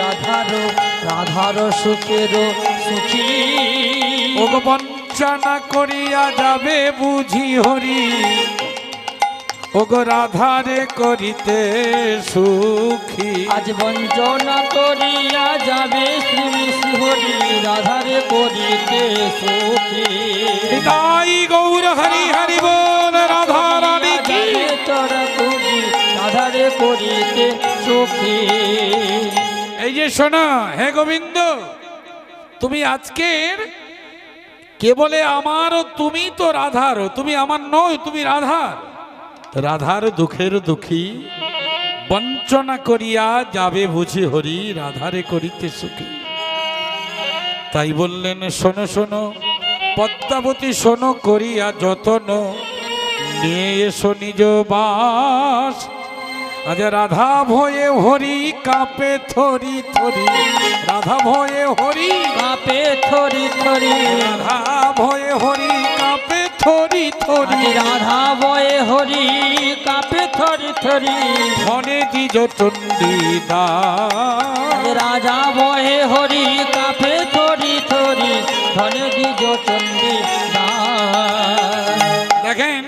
রাধার রাধার সুখের সুখী ওগো বঞ্চনা করিয়া যাবে বুঝি হরি ওগো রাধারে করিতে সুখী আজ বঞ্চনা করিয়া যাবে শ্রী হরি রাধারে করিতে সুখী তাই গৌর হরি হরি বল রাধা রানী কি চড়া করি রাধারে করিতে সুখী। এই যে শোনা হে গোবিন্দ তুমি আজকের কে বলে আমার তুমি তো রাধার তুমি আমার নয় তুমি রাধার রাধার দুঃখের দুঃখী বঞ্চনা করিয়া যাবে বুঝি হরি রাধারে করিতে সুখী। তাই বললেন শোনো শোনো পদ্মাবতী শোনো করিয়া যতন নিয়ে এসো নিজ বাস আজ রাধা ভয়ে হরি কাঁপে থরি থরি রাধা ভয়ে হরি কাঁপে থরি থরি রাধা ভয়ে হরি কাঁপে থরি থরি রাধা ভয়ে হরি কাঁপে থরি থরি ধনে দ্বিজ চণ্ডী দাস রাজা ভয়ে হরি কাঁপে থরি থরি ধনে দ্বিজ চণ্ডী দাস। দেখেন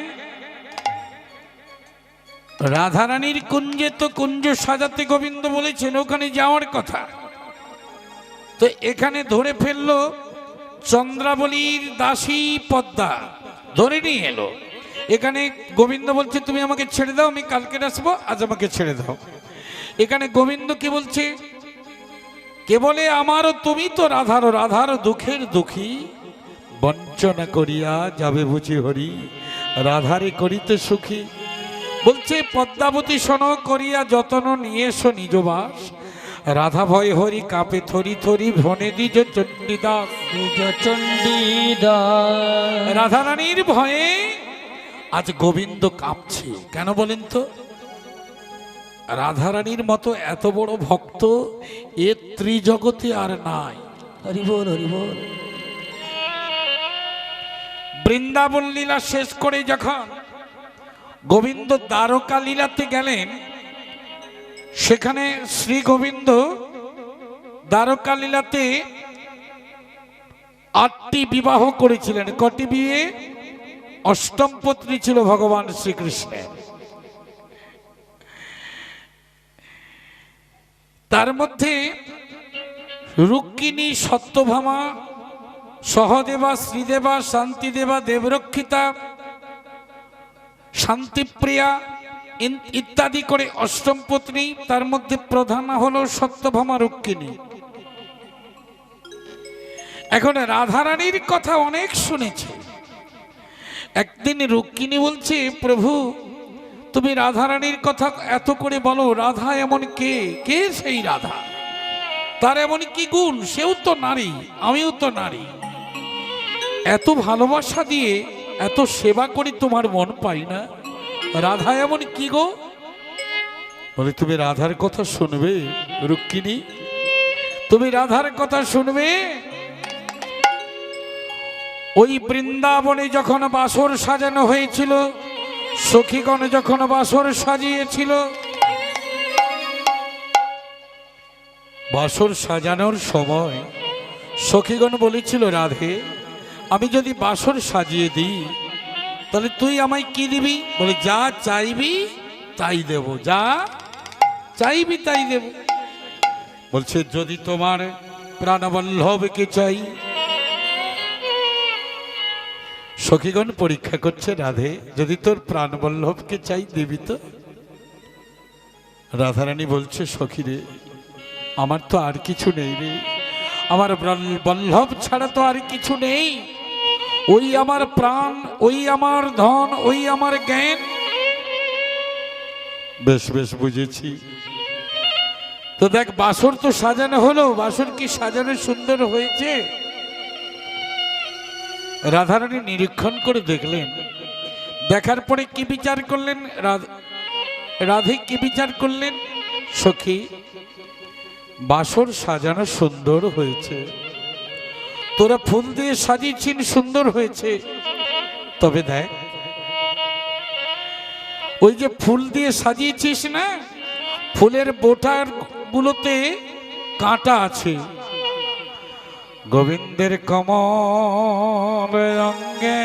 রাধারানীর কুঞ্জে তো কুঞ্জ সাজাতে গোবিন্দ বলেছেন ওখানে যাওয়ার কথা তো এখানে ধরে ফেললো চন্দ্রাবলীর দাসী পদ্মা ধরে নিয়ে এলো এখানে গোবিন্দ বলছে তুমি আমাকে ছেড়ে দাও আমি কালকে আসবো আজ আমাকে ছেড়ে দাও। এখানে গোবিন্দ কি বলছে কে বলে আমারও তুমি তো রাধার রাধার দুঃখের দুঃখী বঞ্চনা করিয়া যাবে বুঝি হরি রাধারে করিতে সুখী। বলছে পদ্মাবতী শোন করিয়া যতন নিয়ে এসো নিজ বাস রাধা ভয় হরি কাঁপে থরি থরি ভনে দ্বিজ চণ্ডীদাস দ্বিজ চণ্ডীদাস। রাধারানীর ভয়ে আজ গোবিন্দ কাঁপছে কেন বলেন তো রাধারানীর মতো এত বড় ভক্ত এ ত্রিজগতে আর নাই। হরি বল হরি বল। বৃন্দাবন লীলা শেষ করে যখন গোবিন্দ দ্বারকা লীলাতে গেলেন সেখানে শ্রী গোবিন্দ দ্বারকা লীলাতে 8টি বিবাহ করেছিলেন কটি বিয়ে অষ্টম পত্নী ছিল ভগবান শ্রীকৃষ্ণের তার মধ্যে রুক্মিণী সত্যভামা সহদেবা শ্রীদেবা শান্তিদেবা দেবরক্ষিতা শান্তিপ্রিয়া ইত্যাদি করে অষ্টম পত্নী তার মধ্যে প্রধান হলো সত্যভামা রুক্মিণী। এখন রাধারানীর কথা অনেক শুনেছে একদিন রুক্মিণী বলছে প্রভু তুমি রাধারানীর কথা এত করে বলো রাধা এমন কে কে সেই রাধা তার এমন কি গুণ সেও তো নারী আমিও তো নারী এত ভালোবাসা দিয়ে এত সেবা করি তোমার মন পাই না রাধা এমন কি গো বলে তুমি রাধার কথা শুনবে রুক্মিণী তুমি রাধার কথা শুনবে ওই বৃন্দাবনে যখন বাসর সাজানো হয়েছিল সখীগণ যখন বাসর সাজিয়েছিল বাসর সাজানোর সময় সখীগণ বলেছিল রাধে আমি যদি বাসর সাজিয়ে দিই তাহলে তুই আমায় কি দিবি বলে যা চাইবি তাই দেব যা চাইবি তাই দেব বলছে যদি তোমার প্রাণবল্লভকে চাই সখীগণ পরীক্ষা করছে রাধে যদি তোর প্রাণবল্লভকে চাই দিবি তো রাধারানী বলছে সখী রে আমার তো আর কিছু নেই রে আমার বল্লভ ছাড়া তো আর কিছু নেই ওই আমার প্রাণ ওই আমার ধন ওই আমার জ্ঞান বেশ বেশ বুঝেছি তো দেখ বাসর তো সাজানো হলো বাসর কি সাজানো সুন্দর হয়েছে রাধারানী নিরীক্ষণ করে দেখলেন দেখার পরে কি বিচার করলেন রাধে কি বিচার করলেন সখী বাসর সাজানো সুন্দর হয়েছে তোরা ফুল দিয়ে সাজিয়েছিস সুন্দর হয়েছে তবে দেখ ওই যে ফুল দিয়ে সাজিয়েছিস না ফুলের বোটার গুলোতে কাঁটা আছে। গোবিন্দের কমল অঙ্গে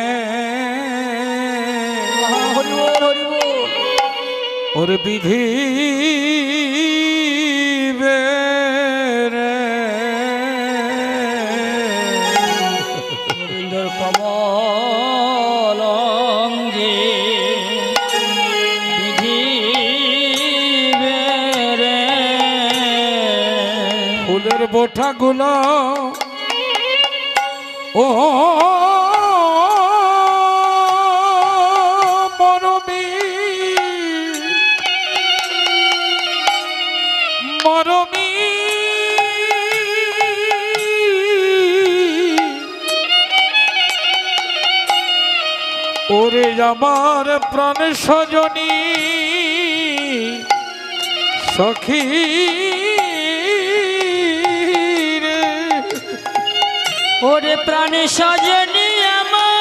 ওর বিধি গোবিন্দর কমল অঙ্গে বিধি বেরে ফুলের বোঠাগুলো ও মরমী মরমী ওরে আমার প্রাণ সজনী সখী ওরে প্রাণে সজনী আমার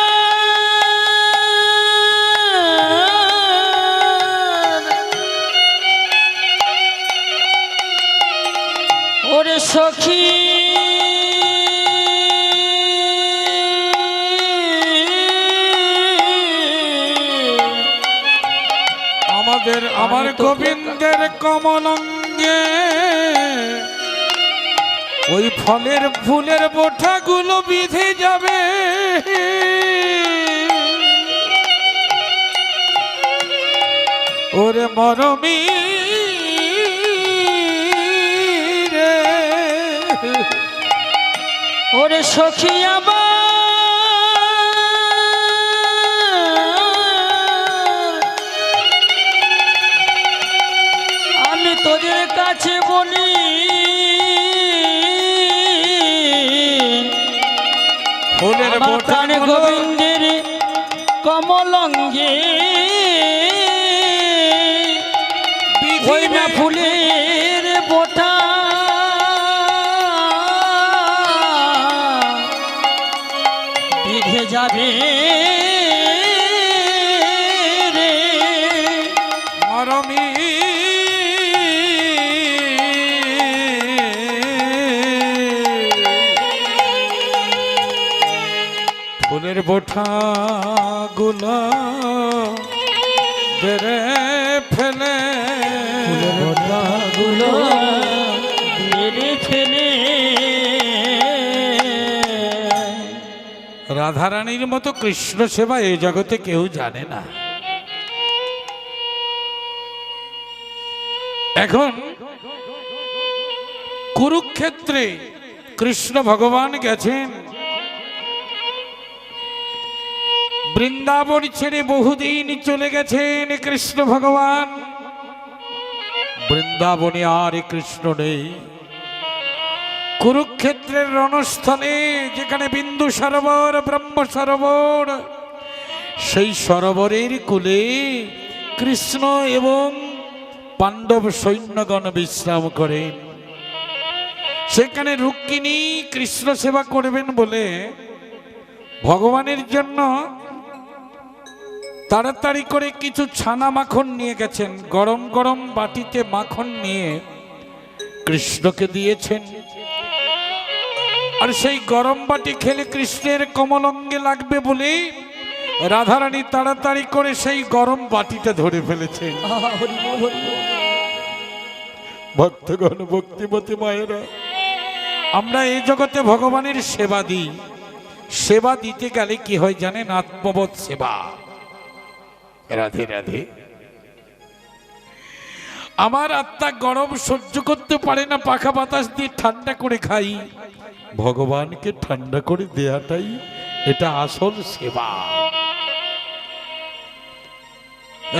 ওরে সখী আমার গোবিন্দের কমলঙ্গে ওই ফলের ফুলের বোঠাগুলো বিধে যাবে। ওরে মরমী রে ওরে সখী আমার আমি তোদের কাছে বলি ফুলের প্রাণে গোবিন্দের কমলঙ্গে ওই না ফুলের বোটা বিধে যাবে রে মরমী ফুলের বোঠা গুলো বেড়ে ফেলে ফুলের বোটা গুলো বেড়ে ফেলে রাধারানীর মতো কৃষ্ণ সেবা এই জগতে কেউ জানে না। এখন কুরুক্ষেত্রে কৃষ্ণ ভগবান গেছেন, বৃন্দাবন ছেড়ে বহুদিন চলে গেছেন কৃষ্ণ ভগবান। বৃন্দাবনে আর কৃষ্ণ নেই। কুরুক্ষেত্রের রণস্থলে যেখানে বিন্দু সরোবর ব্রহ্ম সরোবর, সেই সরোবরের কূলে কৃষ্ণ এবং পাণ্ডব সৈন্যগণ বিশ্রাম করেন। সেখানে রুক্মিণী কৃষ্ণ সেবা করবেন বলে ভগবানের জন্য তাড়াতাড়ি করে কিছু ছানা মাখন নিয়ে গেছেন। গরম গরম বাটিতে মাখন নিয়ে কৃষ্ণকে দিয়েছেন। আর সেই গরম বাটি খেলে কৃষ্ণের কমলঙ্গে লাগবে বলে রাধারানী তাড়াতাড়ি করে সেই গরম বাটিটা ধরে ফেলেছেন। ভক্তগণ, ভক্তিমতী মায়েরা, আমরা এই জগতে ভগবানের সেবা দিই। সেবা দিতে গেলে কি হয় জানেন? আত্মবোধ সেবা। রাধে রাধে। আমার আত্মা গরম সহ্য করতে পারে না, পাখা বাতাস দিয়ে ঠান্ডা করে খাই। ভগবানকে ঠান্ডা করে দেয়াটাই এটা আসল সেবা।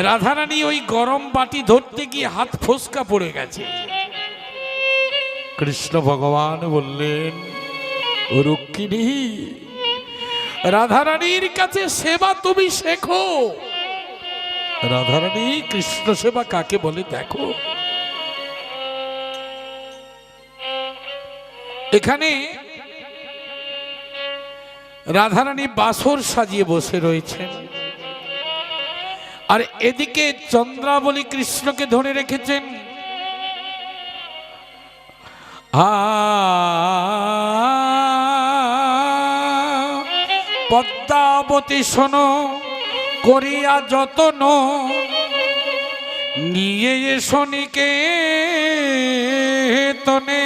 রাধারানী ওই গরম বাটি ধরতে গিয়ে হাত ফসকা পড়ে গেছে। কৃষ্ণ ভগবান বললেন, রুক্মিণী, রাধারানীর কাছে সেবা তুমি শেখো। রাধারানী কৃষ্ণ সেবা কাকে বলে দেখো। এখানে রাধারানী বাসর সাজিয়ে বসে রয়েছেন, আর এদিকে চন্দ্রাবলী কৃষ্ণকে ধরে রেখেছেন। পদ্মাবতী শোনো করিয়া যতন নিয়ে শনিকে তনে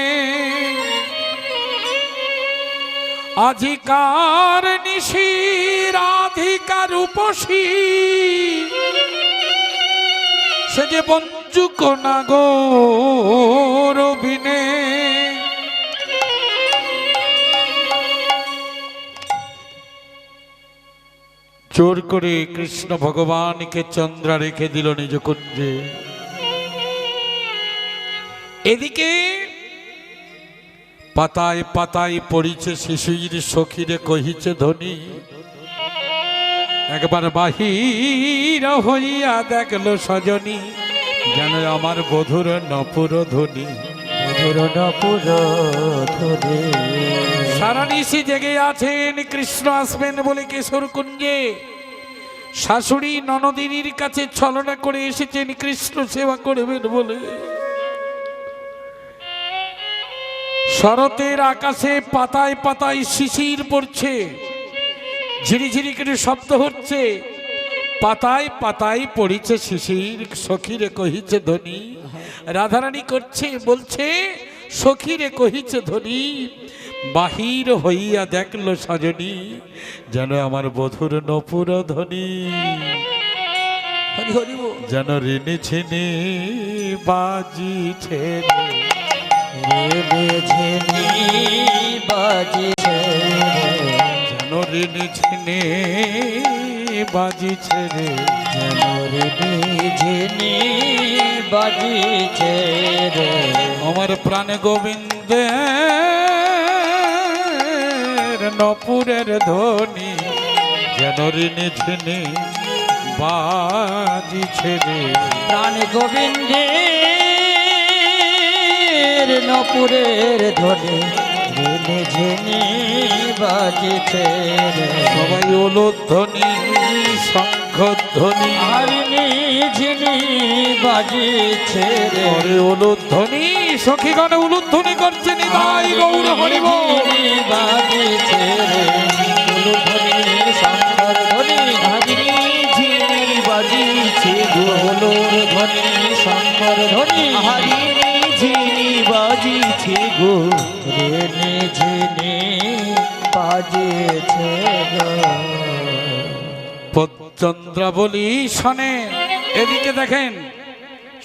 अधिकार निशी राधिका रूपसी से जे बंजुक नागोर बिने चोर करे कृष्ण भगवान के चंद्रा रेखे दिल निज कुंजे एदिके পাতায় পাতায় পড়িছে শিশুর সখীরে কহিছে ধ্বনি একবার বাহির হইয়া দেখলো সজনী যেন আমার বধুর নপুর ধ্বনি মধুর নপুর ধ্বনি। সারা নিশি জেগে আছেন কৃষ্ণ আসবেন বলে কিশোর কুঞ্জে শাশুড়ি ননদিনীর কাছে ছলনা করে এসেছেন কৃষ্ণ সেবা করবেন বলে। শরতের আকাশে পাতায় পাতায় শিশির পড়ছে, ঝিরিঝিরি করে শব্দ হচ্ছে, পাতায় পাতায় পড়িছে শিশির সখীরে কহিছে ধ্বনি। রাধারানী করছে বলছে সখীরে কহিছে ধ্বনি বাহির হইয়া দেখলো সজনী যেন আমার বধুর নপুর ধ্বনি যেন ঋণে ছিনে বাজিছে যেন ঋণে ছিনে বাজিছে রে যেন ঋণে বাজিছে রে আমার প্রাণ গোবিন্দের নপুরের ধ্বনি যেন ঋণে ছিনে বাজিছে রে প্রাণ গোবিন্দের নপুরের ধ্বনি ঋণে ঝিনি বাজিছে রে সবাই উলুধ্বনি শঙ্খধ্বনি হরিণী ঝিনি বাজিছে রে ওরে উলুধ্বনি সখীগণ উলুধ্বনি করছে নিতাই গৌর হরি বল বাজিছে রে উলুধ্বনি শঙ্কর ধ্বনি হরিণী ঝিনি বাজিছে উলুধ্বনি শঙ্কর ধ্বনি হরিণী ঝিনি বাজিছে গো ঋণে ঝিনি বাজিছে গো। চন্দ্রাবলী শনে এদিকে দেখেন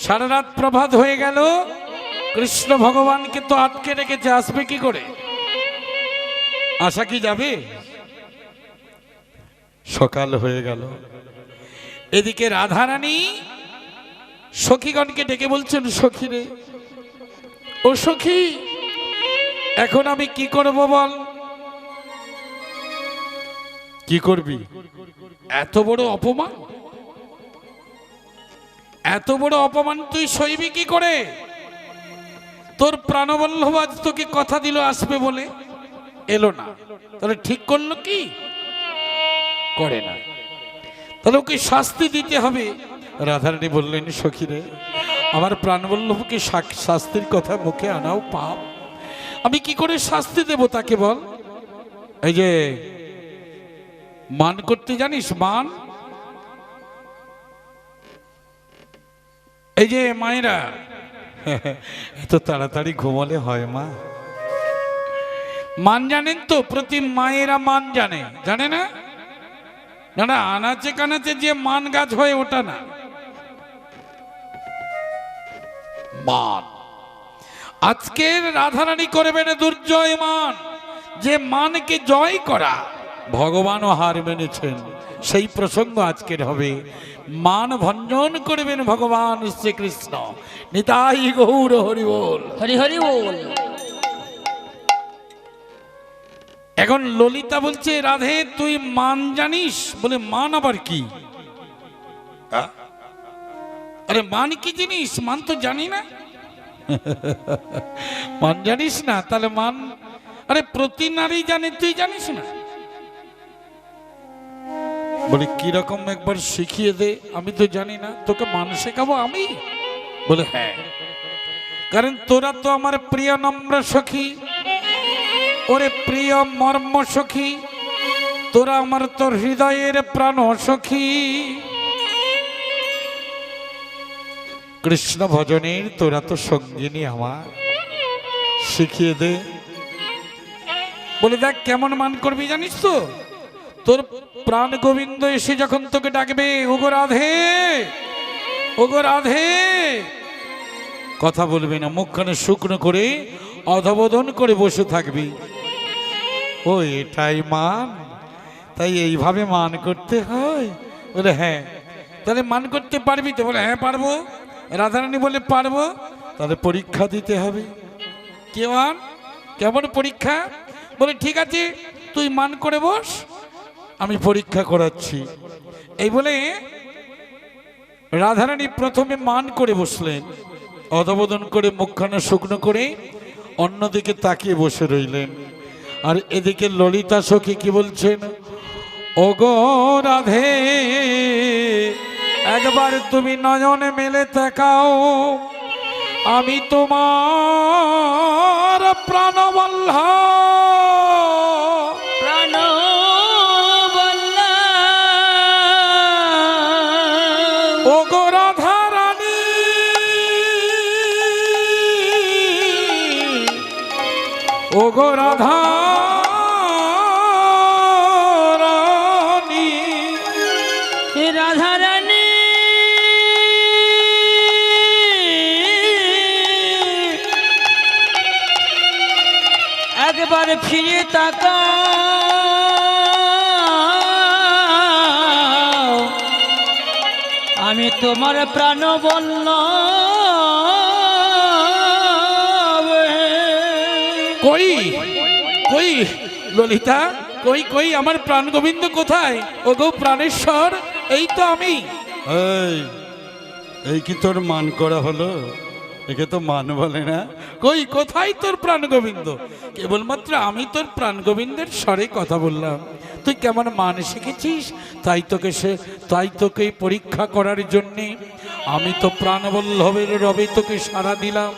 সারা রাত প্রভাত হয়ে গেল, কৃষ্ণ ভগবানকে তো আটকে রেখেছে, আসবে কি করে? আশা কি যাবে? সকাল হয়ে গেল। এদিকে রাধারানী সখীগণকে ডেকে বলছেন সখী রে ও সখী এখন আমি কি করব বল? কি করবি? এত বড় অপমান, এত বড় অপমান তুই সইবি কি করে? তোর প্রাণবল্লভ আজ তোকে কথা দিল আসবে বলে, এলো না, তাহলে ঠিক করলো কি? করে না, তাহলে ওকে শাস্তি দিতে হবে। রাধারানী বললেন সখীরে আমার প্রাণবল্লভকে শাস্তির কথা মুখে আনাও পাপ, আমি কি করে শাস্তি দেব তাকে বল? এই যে মান করতে জানিস? মান, এই যে মায়েরা এত তাড়াতাড়ি ঘুমলে হয় মা? মান জানেন তো? প্রতি মায়েরা মান জানে, জানে না? না না, আনাচে কানাচে যে মান গাছ হয় ওটা না, মান। আজকের রাধারানী করবেন দুর্জয় মান, যে মানকে জয় করা ভগবানও হার মেনেছেন, সেই প্রসঙ্গ আজকের হবে। মান ভঞ্জন করবেন ভগবান শ্রীকৃষ্ণ। নিতাই গৌর হরি বল, হরি হরি বল। এখন ললিতা বলছে রাধে তুই মান জানিস? বলে মান আবার কি? আরে মান কি জিনিস? মান তো জানি না। মান জানিস না? তাহলে মান, আরে প্রতি নারী জানে, তুই জানিস না? বলে কি রকম একবার শিখিয়ে দে, আমি তো জানি না, তোকে মান শেখাবো আমি? বলে হ্যাঁ। কারণ তোরা তো আমার প্রিয় নম্র সখী, ওরে প্রিয় মর্ম সখী, তোরা আমার তোর হৃদয়ের প্রাণ সখী। কৃষ্ণ ভজনের তোরা তো সঙ্গিনী আমার, শিখিয়ে দে। বলে দেখ কেমন মান করবি জানিস তো, তোর প্রাণ গোবিন্দ এসে যখন তোকে ডাকবে, ওগো রাধে, ওগো রাধে, কথা বলবি না, মুখখানে শুকনো করে অধবোধন করে বসে থাকবি। ও এটাই মান, তাই এইভাবে মান করতে হয়? বলে হ্যাঁ। তাহলে মান করতে পারবি তো? বলে হ্যাঁ পারবো। রাধারানী বলে পারবো। তাহলে পরীক্ষা দিতে হবে। কেমন কেমন পরীক্ষা? বলে ঠিক আছে, তুই মান করে বস, আমি পরীক্ষা করাচ্ছি। এই বলে রাধারানী প্রথমে মান করে বসলেন, অধবোধন করে মুখখানা শুকনো করে অন্যদিকে তাকিয়ে বসে রইলেন। আর এদিকে ললিতা সখী কি বলছেন? ওগো রাধে, একবার তুমি নয়নে মেলে তাকাও, আমি তোমার প্রাণবল্লভ, ওগো রাধা রানী, ওগো রাধা রানী, রাধা রানী, একবার ফিরে তাকাও, আমি তোমার প্রাণ বল্লভ। কই কই ললিতা, কই কই আমার প্রাণ গোবিন্দ কোথায়? ওগো প্রাণেশ্বর, এই তো আমি। এই কি তোর মান করা হলো? একে তো মান বলে না। কই কোথায় তোর প্রাণ গোবিন্দ? কেবলমাত্র আমি তোর প্রাণ গোবিন্দের স্বরে কথা বললাম, তুই কেমন মান শিখেছিস? তাই তোকে পরীক্ষা করার জন্যে আমি তো প্রাণবল্লভের রবে তোকে সাড়া দিলাম।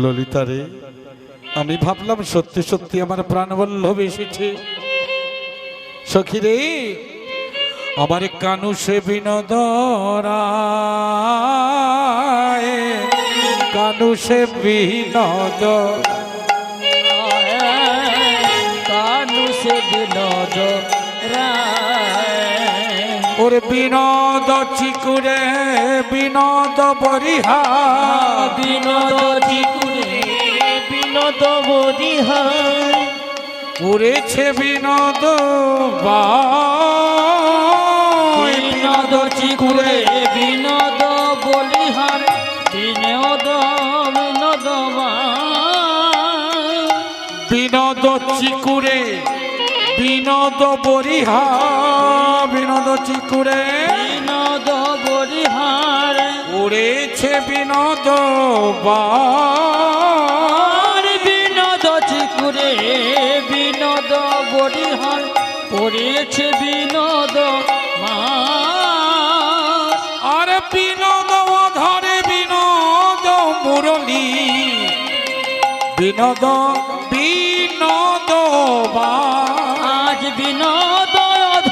ললিতা রে, আমি ভাবলাম সত্যি সত্যি আমার প্রাণবল্লভ এসেছে। সখী রে, আমার কানু সে বিনোদ রায়, কানু সে বিনোদ, কানু সে বিনোদ রায়, ওরে বিনোদ চিকুরে বিনোদ বরিহার, বিনোদ চিকুরে বিনোদ বরিহার, উড়েছে বিনোদ বিনোদ চিকুরে বিনোদ বলিহার, বিনোদ বিনোদ বিনোদ চিকুরে বিনোদ বরিহার, বিনোদ চিকুরে বিনোদ বরিহার, উড়েছে বিনোদ বিনোদ চিকুরে বিনোদ বরিহার, পড়েছে বিনোদ আর বিনোদ ধরে বিনোদ মুরলী, বিনোদ বিনোদ আজ বিনোদ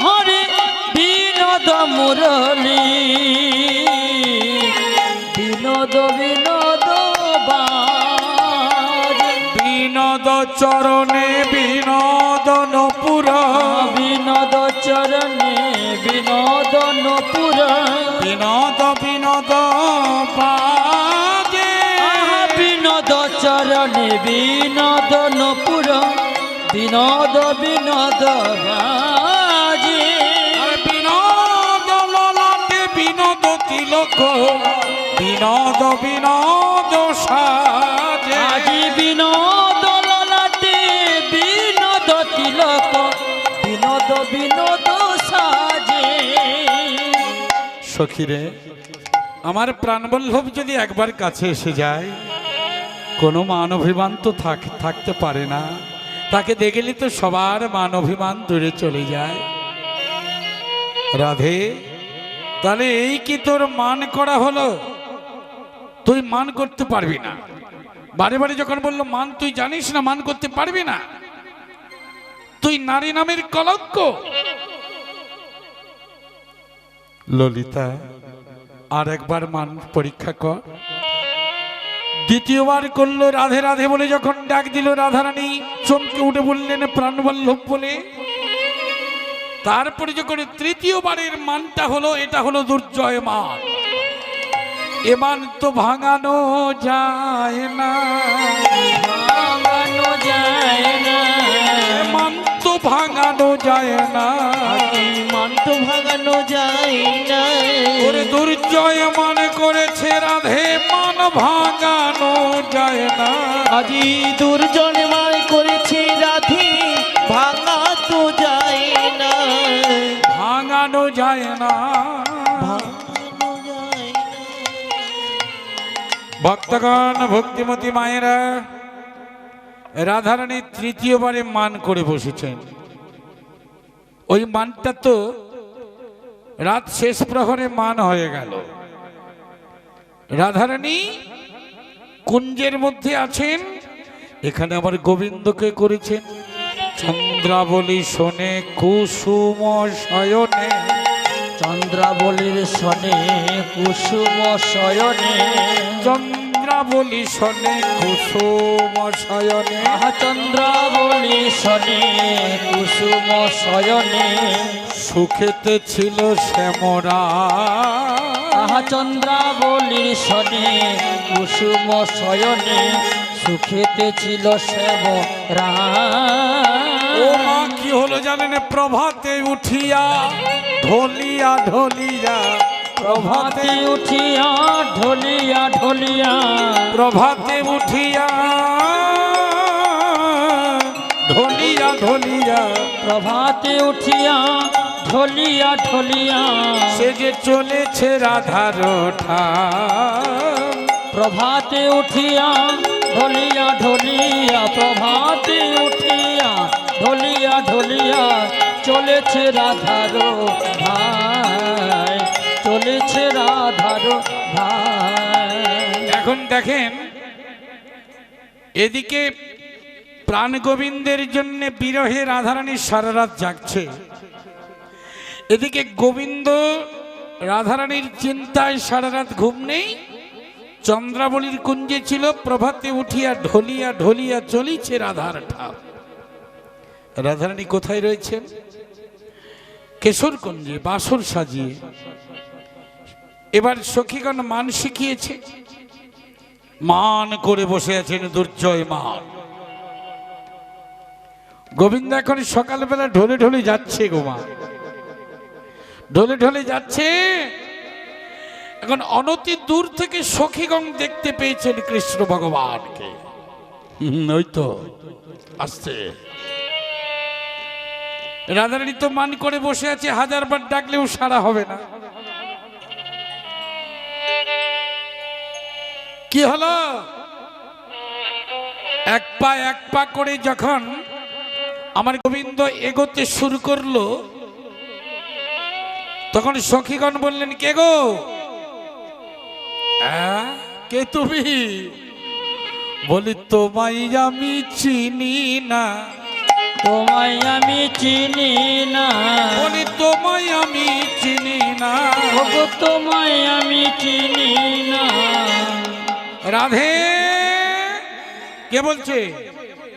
ধরে বিনোদ মুরলী, বিনোদ বিনোদ বিনোদ চরণে বিনোদন পুর, বিনোদ চরণে বিনোদন পুর, বিনোদ বিনোদ বাজে, বিনোদ চরণে বিনোদন পুর, বিনোদ বিনোদ বাজে, বিনোদ ললাটে বিনোদ তিলক, বিনোদ বিনোদ সাজে, আজি বিনোদ ললাটে বিনোদ তিলক, বিনোদ বিনোদ সাজে। সখীরে, আমার প্রাণবল্লভ যদি একবার কাছে এসে যায়, কোনো মান অভিমান তো থাকতে পারে না। তাকে দেখলে তো সবার মান অভিমান দূরে চলে যায়। রাধে, তাহলে এই কি তোর মান করা হলো? তুই মান করতে পারবি না। বারে বারে যখন বললো মান তুই জানিস না, মান করতে পারবি না, তুই নারী নামের কলঙ্ক। ললিতা আর একবার মান পরীক্ষা কর। দ্বিতীয়বার করলো রাধে রাধে বলে যখন ডাক দিল, রাধারানী চমকে উঠে বললেন প্রাণবল্লভ বলে। তারপরে যখন তৃতীয়বারের মানটা হলো, এটা হলো দুর্জয় মান। এ মান তো ভাঙানো যায় না, ভাঙানো যায় না, এ মান তো ভাঙানো যায় না, মান তো ভাঙানো যায় না। ওরে দুর্জয় মান করেছে রাধে, মান ভাঙানো যায় না। আজি দুর্জন মান করেছে রাধে, ভাঙা তো যায় না, ভাঙানো যায় না। ভাঙানো যায় না। ভক্তগণ, ভক্তিমতী মায়েরা, রাধারানী তৃতীয়বারে মান করে বসেছেন। ওই মানটা তো রাত শেষ প্রহরে মান হয়ে গেল। রাধারানী কুঞ্জের মধ্যে আছেন, এখানে আবার গোবিন্দকে করেছেন চন্দ্রাবলী শোনে কুসুম শয়নে, চন্দ্রাবলীর শনে কুসুম শয়নে, চন্দ্রাবলী শোনে কুসুম শয়নে, চন্দ্রাবলী শনে কুসুম শয়নে, সুখেতে ছিল শ্যামরা। চন্দ্রাবলীর শনে কুসুম শয়নে, সুখেতে ছিল শ্যাম ও মা, কি হলো জানেন? প্রভাতে উঠিয়া ঢলিয়া ঢলিয়া, প্রভাতে উঠিয়া ঢলিয়া ঢলিয়া, প্রভাতে উঠিয়া ঢলিয়া ঢলিয়া, প্রভাতে উঠিয়া ঢলিয়া ঢলিয়া, সে যে চলেছে রাধার ঠাম। প্রভাতে উঠিয়া ঢলিয়া ঢলিয়া, প্রভাতে উঠিয়া ঢলিয়া ঢলিয়া, চলেছে রাধার ভাই, চলেছে রাধার ভাই। এখন দেখেন, এদিকে প্রাণ গোবিন্দের জন্য বিরহে রাধারানী সারা রাত জাগছে, এদিকে গোবিন্দ রাধারানীর চিন্তায় সারা রাত ঘুম নেই। চন্দ্রাবলীর কুঞ্জে ছিল, প্রভাতে উঠিয়া ঢলিয়া ঢলিয়া চলিছে রাধার ঠাপ। রাধারানী কোথায় রয়েছেন? কেশর কুঞ্জে বাসর সাজিয়ে। এবার সখীগণ মান শিখিয়েছে, মান করে বসে আছেন দুর্জয় মান। গোবিন্দ এখন সকালবেলা ঢলে ঢলে যাচ্ছে, গোমা ঢলে ঢলে যাচ্ছে। এখন অনতি দূর থেকে সখীগণ দেখতে পেয়েছেন কৃষ্ণ ভগবানকে। ওই তো আসছে। রাধারানী তো মান করে বসে আছে, হাজারবার ডাকলেও সাড়া হবে না। কি হলো? এক পা করে যখন আমার গোবিন্দ এগোতে শুরু করলো, তখন সখীগণ বললেন, কে গো? কে তুমি? বলি তোমায় আমি চিনি না, তোমায় আমি চিনি না, বলি তোমায় আমি চিনি না, ওগো তোমায় আমি চিনি না। রাধে কে বলছে?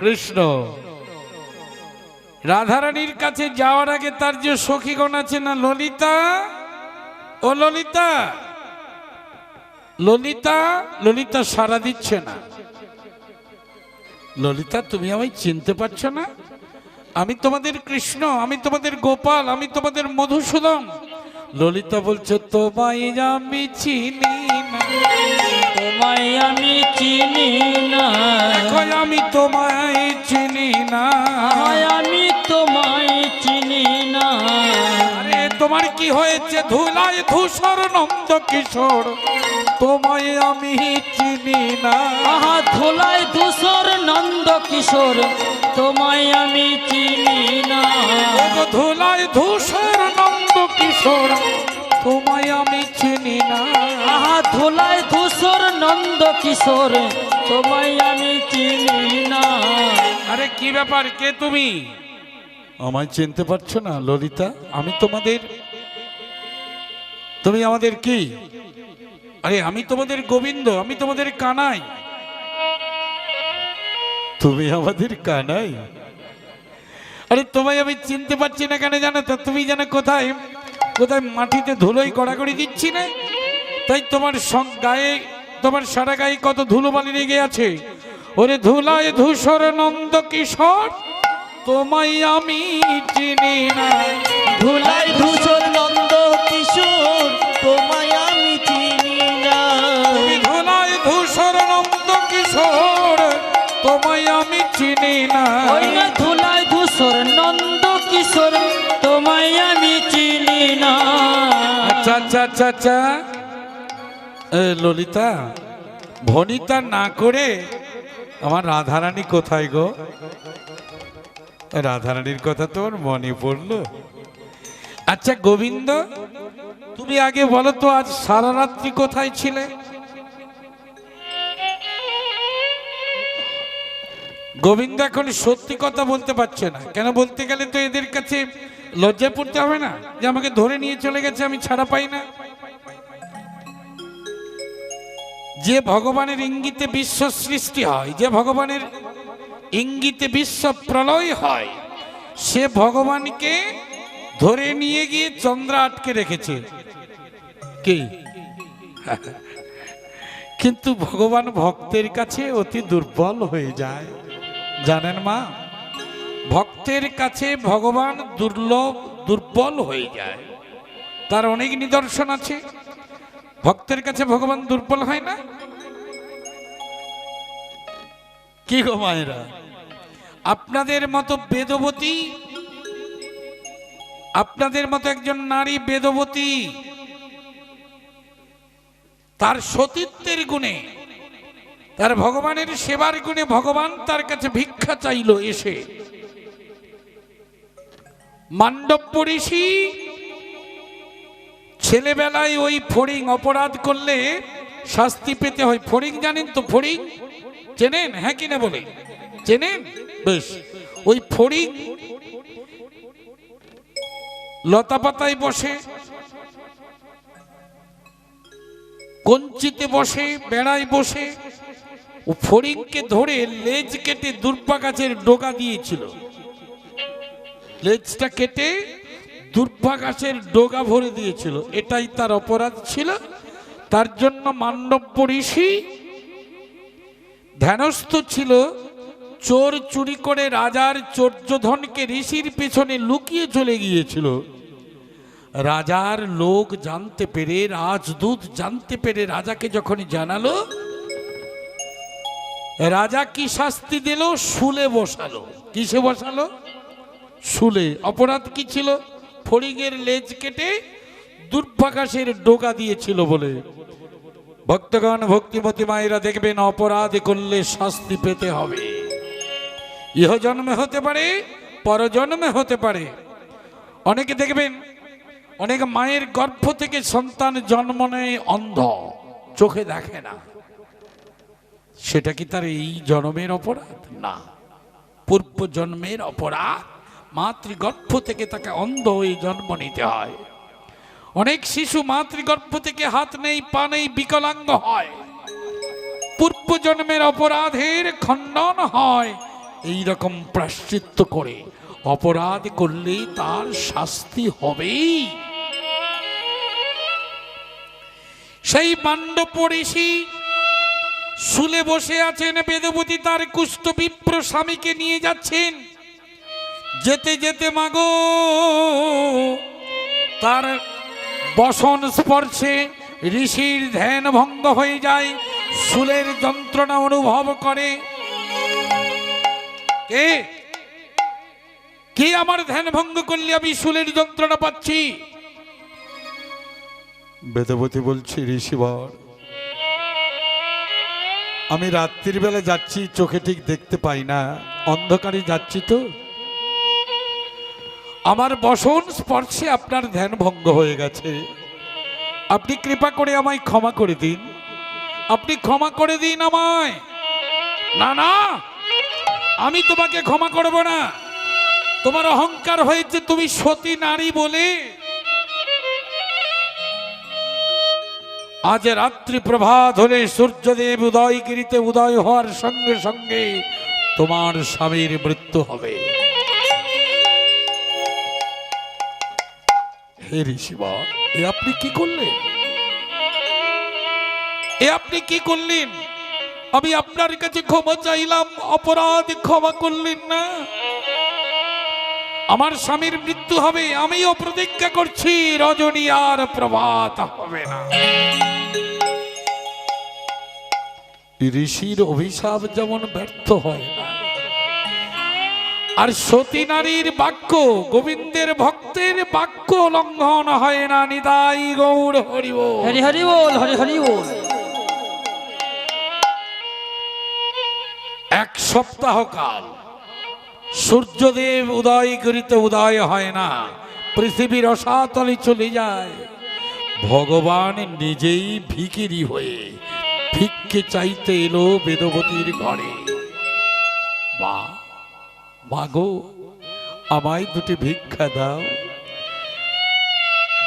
কৃষ্ণ। রাধারানীর কাছে যাওয়ার আগে তার যে সখীগণ আছে না, ললিতা, ও ললিতা, ললিতা, ললিতা সাড়া দিচ্ছে না। ললিতা, তুমি আমায় চিনতে পারছো না? আমি তোমাদের কৃষ্ণ, আমি তোমাদের গোপাল, আমি তোমাদের মধুসূদন। ললিতা বলছে, তোমায় আমি চিনি না, তোমায় আমি চিনি না, এখন আমি তোমায় চিনি না, আমি তোমায় চিনি না। আরে তোমার কি হয়েছে? ধুলায় ধূসর নন্দ কিশোর, তোমায় আমি চিনি না। ধুলায় ধূসর নন্দ কিশোর, তোমায় আমি চিনি না। ধুলায় ধূসর নন্দ কিশোর, তোমায় আমি চিনি না। আহা ধুলায় ধূসর নন্দ কিশোর তোমায় আমি চিনি না। আরে কি ব্যাপার, কে তুমি? আমায় চিনতে পারছো না ললিতা? আমি তোমাদের, তুমি আমাদের কি? আরে আমি তোমাদের গোবিন্দ, আমি তোমাদের কানাই। তুমি আমাদের কানাই? আরে তোমায় আমি চিনতে পারছি না কেন জানো তো? তুমি যেন কোথায় কোথায় মাটিতে ধুলোই গড়াগড়ি দিচ্ছি না, তাই তোমার গায়ে, তোমার সারা গায়ে কত ধুলোবালি লেগে আছে। ওরে ধুলায় ধূসর নন্দ কিশোর তোমায় আমি চিনি না। ধুলায় ধূসর নন্দ কিশোর তোমায় আমি চিনি না। ধুলায় ধূসর নন্দ কিশোর তোমায় আমি চিনি না। ওই না ধুলায় ধূসর নন্দ কিশোর তোমায় আমি চিনি না। আচ্ছা আচ্ছা আচ্ছা আচ্ছা, ললিতা ভনিতা না করে আমার রাধারানী কোথায় গো? রাধারানীর কথা তোর মনে পড়লো? আচ্ছা গোবিন্দ, তুমি আগে বলো তো আজ সারা রাত্রি কোথায় ছিলে? গোবিন্দ এখন সত্যি কথা বলতে পারছে না কেন? বলতে গেলে তো এদের কাছে লজ্জায় পড়তে হবে না যে আমাকে ধরে নিয়ে চলে গেছে, আমি ছাড়া পাই না। যে ভগবানের ইঙ্গিতে বিশ্ব সৃষ্টি হয়, যে ভগবানের ইঙ্গিতে বিশ্ব প্রলয় হয়, সে ভগবানকে ধরে নিয়ে গিয়ে চন্দ্র আটকে রেখেছে কি? কিন্তু ভগবান ভক্তের কাছে অতি দুর্বল হয়ে যায়, জানেন মা? ভক্তের কাছে ভগবান দুর্বল হয়ে যায়। তার অনেক নিদর্শন আছে। ভক্তের কাছে ভগবান দুর্বল হয় না? কি গো মায়েরা, আপনাদের মতো বেদবতী, আপনাদের মতো একজন নারী বেদবতী, তার সতীত্বের গুণে, তার ভগবানের সেবার গুণে ভগবান তার কাছে ভিক্ষা চাইল এসে। মান্ডব্য ঋষি ছেলেবেলায় ওই ফড়িং অপরাধ করলে শাস্তি পেতে হয়। ফড়িং জানেন তো? ফড়িং চেনেন? হ্যাঁ কিনা বলে চেনেন? বেশ, ওই ফড়িং লতা পাতায় বসে, কঞ্চিতে বসে, বেড়ায় বসে, ও ফড়িংকে ধরে লেজ কেটে দুর্বা গাছের ডগা দিয়েছিল। লেজটা কেটে দুর্বা গাছের ডগা ভরে দিয়েছিল, এটাই তার অপরাধ ছিল। তার জন্য মান্ডব্য ঋষি ধ্যানস্থ ছিল। চোর চুরি করে রাজার চোর্যধনকে ঋষির পেছনে লুকিয়ে চলে গিয়েছিল। রাজার লোক জানতে পেরে, রাজদূত জানতে পেরে রাজাকে যখন জানালো, রাজা কি শাস্তি দিল? শুলে বসালো। কিসে বসালো? শুলে। অপরাধ কি ছিল? ফড়িংয়ের লেজ কেটে দুর্ভাগাসের ডোকা দিয়েছিল বলে। ভক্তগণ, ভক্তিমতী মায়েরা দেখবেন, অপরাধ করলে শাস্তি পেতে হবে। ইহ জন্মে হতে পারে, পরজন্মে হতে পারে। অনেকে দেখবেন, অনেক মায়ের গর্ভ থেকে সন্তান জন্ম নেয় অন্ধ, চোখে দেখে না। সেটা কি তার এই জন্মের অপরাধ? না, পূর্ব জন্মের অপরাধ। মাতৃগর্ভ থেকে তাকে অন্ধ হয়ে জন্ম নিতে হয়। অনেক শিশু মাতৃগর্ভ থেকে হাত নেই, পা নেই, বিকলাঙ্গ হয়। পূর্ব জন্মের অপরাধের খণ্ডন হয় এই রকম প্রায়শ্চিত্ত করে। অপরাধ করলে তার শাস্তি হবেই। সেই মান্ডব্য ঋষি শুলে বসে আছেন। বেদবতী তার কুষ্ঠ বিপ্র স্বামীকে নিয়ে যাচ্ছেন। যেতে যেতে মাগো তার বসন স্পর্শে ঋষির ধ্যান ভঙ্গ হয়ে যায়, শুলের যন্ত্রণা অনুভব করে। কে কে আমার ধ্যান ভঙ্গ করলে আমি শুলের যন্ত্রণা পাচ্ছি? বেদবতী বলছি, ঋষিবর, আমি রাত্রির বেলা যাচ্ছি, চোখে ঠিক দেখতে পাই না, অন্ধকারে যাচ্ছি তো। আমার বসন স্পর্শে আপনার ধ্যান ভঙ্গ হয়ে গেছে। আপনি কৃপা করে আমায় ক্ষমা করে দিন, আপনি ক্ষমা করে দিন আমায়। না না, আমি তোমাকে ক্ষমা করব না। তোমার অহংকার হয়েছে তুমি সতী নারী বলে। আজ রাত্রি প্রভাত হলে সূর্যদেব উদয়গিরিতে উদয় হওয়ার সঙ্গে সঙ্গে তোমার স্বামীর মৃত্যু হবে। হে ঋষিবা, এ আপনি কি করলেন? এ আপনি কি করলেন? আমি আপনার কাছে ক্ষমা চাইলাম, অপরাধ ক্ষমা করলেন না। আমার স্বামীর মৃত্যু হবে, আমিও প্রতিজ্ঞা করছি রজনী আর প্রভাত হবে না। ঋষির অভিশাপ যেমন ব্যর্থ হয় না, আর সতী নারীর বাক্য, গোবিন্দের ভক্তের বাক্য লঙ্ঘন হয় না। নিতাই গৌর হরি বল। হরি হরি বল, হরি হরি বল। এক সপ্তাহ কাল সূর্যদেব উদয়গিরিতে উদয় হয় না, পৃথিবীর রসাতলে চলে যায়। ভগবান নিজেই ভিখিরি হয়ে ভিক্ষে চাইতে এলো বেদবতীর ঘরে। মা, মাগো, আমায় দুটি ভিক্ষা দাও।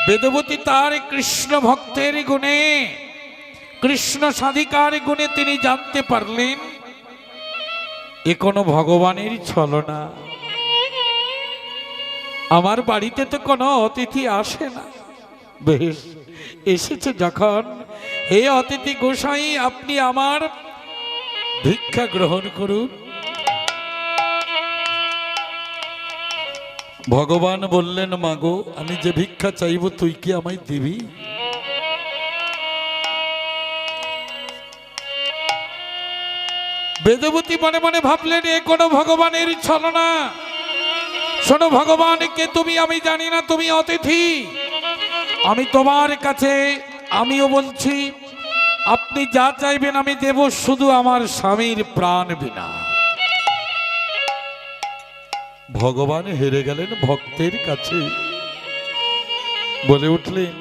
বেদবতী তার কৃষ্ণ ভক্তের গুণে, কৃষ্ণ সাধিকার গুণে তিনি জানতে পারলেন এ কোনো ভগবানের ছলনা। আমার বাড়িতে তো কোনো অতিথি আসে না, বেশ এসেছে যখন, হে অতিথি গোসাই, আপনি আমার ভিক্ষা গ্রহণ করুন। ভগবান বললেন, মাগো, আমি যে ভিক্ষা চাইব তুই কি আমায় দিবি? বেদবতী মনে মনে ভাবলেন এ কোনো ভগবানের ছলনা। শোনো ভগবানকে তুমি, আমি জানি না, তুমি অতিথি। আমি তোমার কাছে, আমিও বলছি, আপনি যা চাইবেন আমি দেব, শুধু আমার স্বামীর প্রাণ বিনা। ভগবান হেরে গেলেন ভক্তের কাছে, বলে উঠলেন,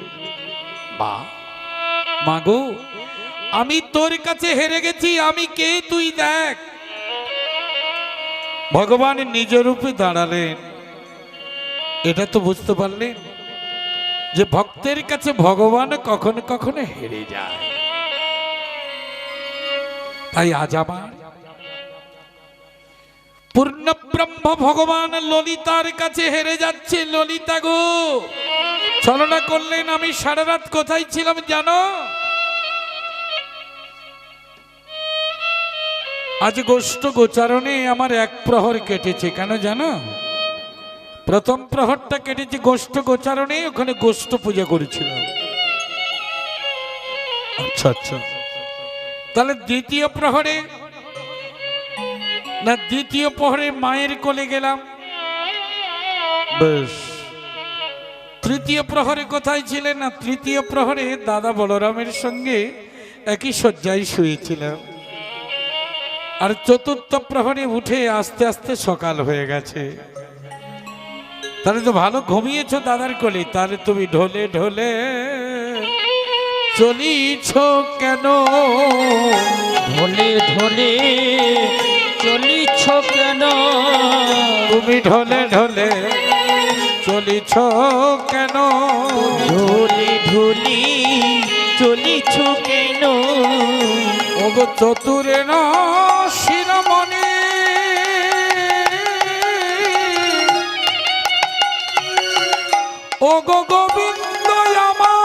মা, মাগো, আমি তোর কাছে হেরে গেছি, আমি কে তুই দেখ। ভগবান নিজ রূপে দাঁড়ালেন। এটা তো বুঝতে পারলেন যে ভক্তের কাছে ভগবান কখনো কখনো হেরে যায়। তাই আজ আমার পূর্ণ ব্রহ্ম ভগবান ললিতার কাছে হেরে যাচ্ছে। ললিতা গো, ছলনা করলেন। আমি সারা রাত কোথায় ছিলাম জানো? আজ গোষ্ঠ গোচারণে আমার এক প্রহর কেটেছে। কেন জানো? প্রথম প্রহরটা কেটেছে গোষ্ঠ গোচারণে, ওখানে গোষ্ঠ পূজা করেছিলাম। আচ্ছা আচ্ছা, তাহলে দ্বিতীয় প্রহরে না, দ্বিতীয় প্রহরে মায়ের কোলে গেলাম, বেশ। তৃতীয় প্রহরে কোথায় ছিলেন? না, তৃতীয় প্রহরে দাদা বলরামের সঙ্গে একই শয্যায় শুয়েছিলাম। আর চতুর্থ প্রহরে উঠে আস্তে আস্তে সকাল হয়ে গেছে। তাহলে তো ভালো ঘুমিয়েছ দাদার কোলে। তাহলে তুমি ঢলে ঢলে চলিছ কেন? ঢলে ঢলে চলিছ কেন? তুমি ঢলে ঢলে চলিছ কেন? ঢলে ঢলে চলিছ কেন? ওগো চতুরে না শিরোমণি, ওগো গোবিন্দ আমার,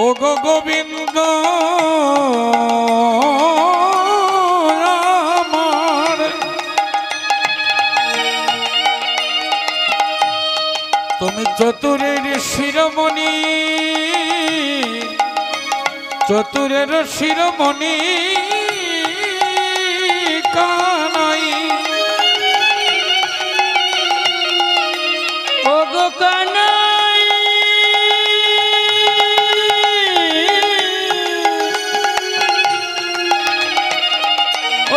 ওগো গোবিন্দ আমার, তুমি চতুরের শিরোমণি, চতুরের শিরোমণি কানাই, ওগো কানাই,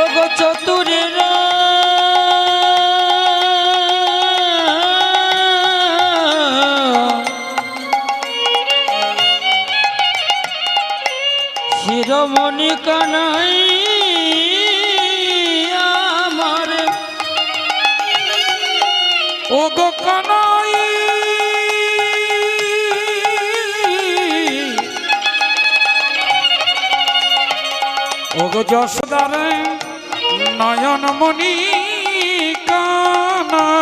ওগো চতুরের রমণী কানাই আমার ও গো কানাই ও গো যশোদার নয়নমণি কানাই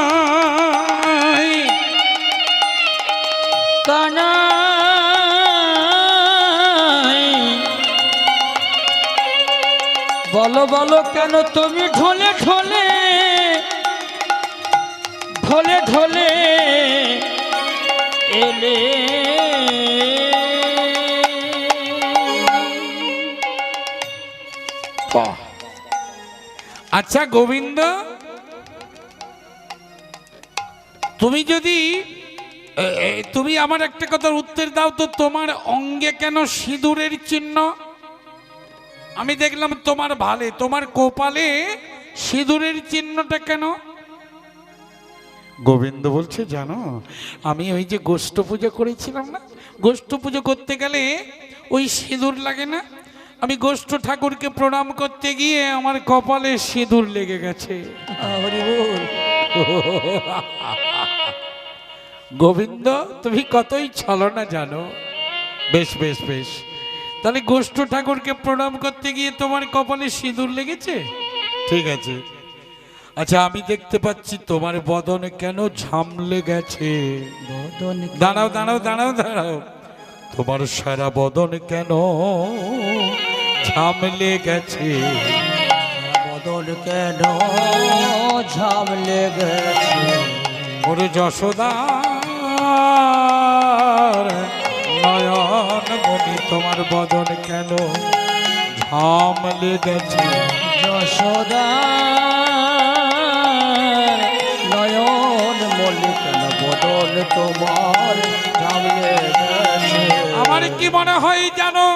কানাই বলো বলো কেন তুমি ঢোলে ঢোলে ঢোলে ঢোলে এলে বাহ! আচ্ছা গোবিন্দ, তুমি যদি তুমি আমার একটা কথার উত্তর দাও তো, তোমার অঙ্গে কেন সিঁদুরের চিহ্ন? আমি দেখলাম তোমার ভালে, তোমার কপালে সিঁদুরের চিহ্নটা কেন? গোবিন্দ বলছে জানো, আমি ওই যে গোষ্ঠ পূজা করেছিলাম না, গোষ্ঠ পুজো করতে গেলে ওই সিঁদুর লাগে না, আমি গোষ্ঠ ঠাকুরকে প্রণাম করতে গিয়ে আমার কপালে সিঁদুর লেগে গেছে। হরি বল। গোবিন্দ তুমি কতই ছলনা জানো। বেশ বেশ বেশ, তাহলে গোষ্ঠ ঠাকুরকে প্রণাম করতে গিয়ে তোমার কপালে সিঁদুর লেগেছে, ঠিক আছে। আচ্ছা আমি দেখতে পাচ্ছি তোমার বদন কেন ঝামলে গেছে। বদন দাঁড়াও দাঁড়াও দাঁড়াও দাঁড়াও, তোমার সারা বদন কেন ঝামলে গেছে? বদন কেন ঝামলে গেছে? ওরে যশোদা নয়ন মনি, তোমার বদন কেন ঝামলে গেছে? যশোদা নয়ন মনি কেন বদন তোমার ঝামলে গেছে? আমার কি মনে হয় জানো,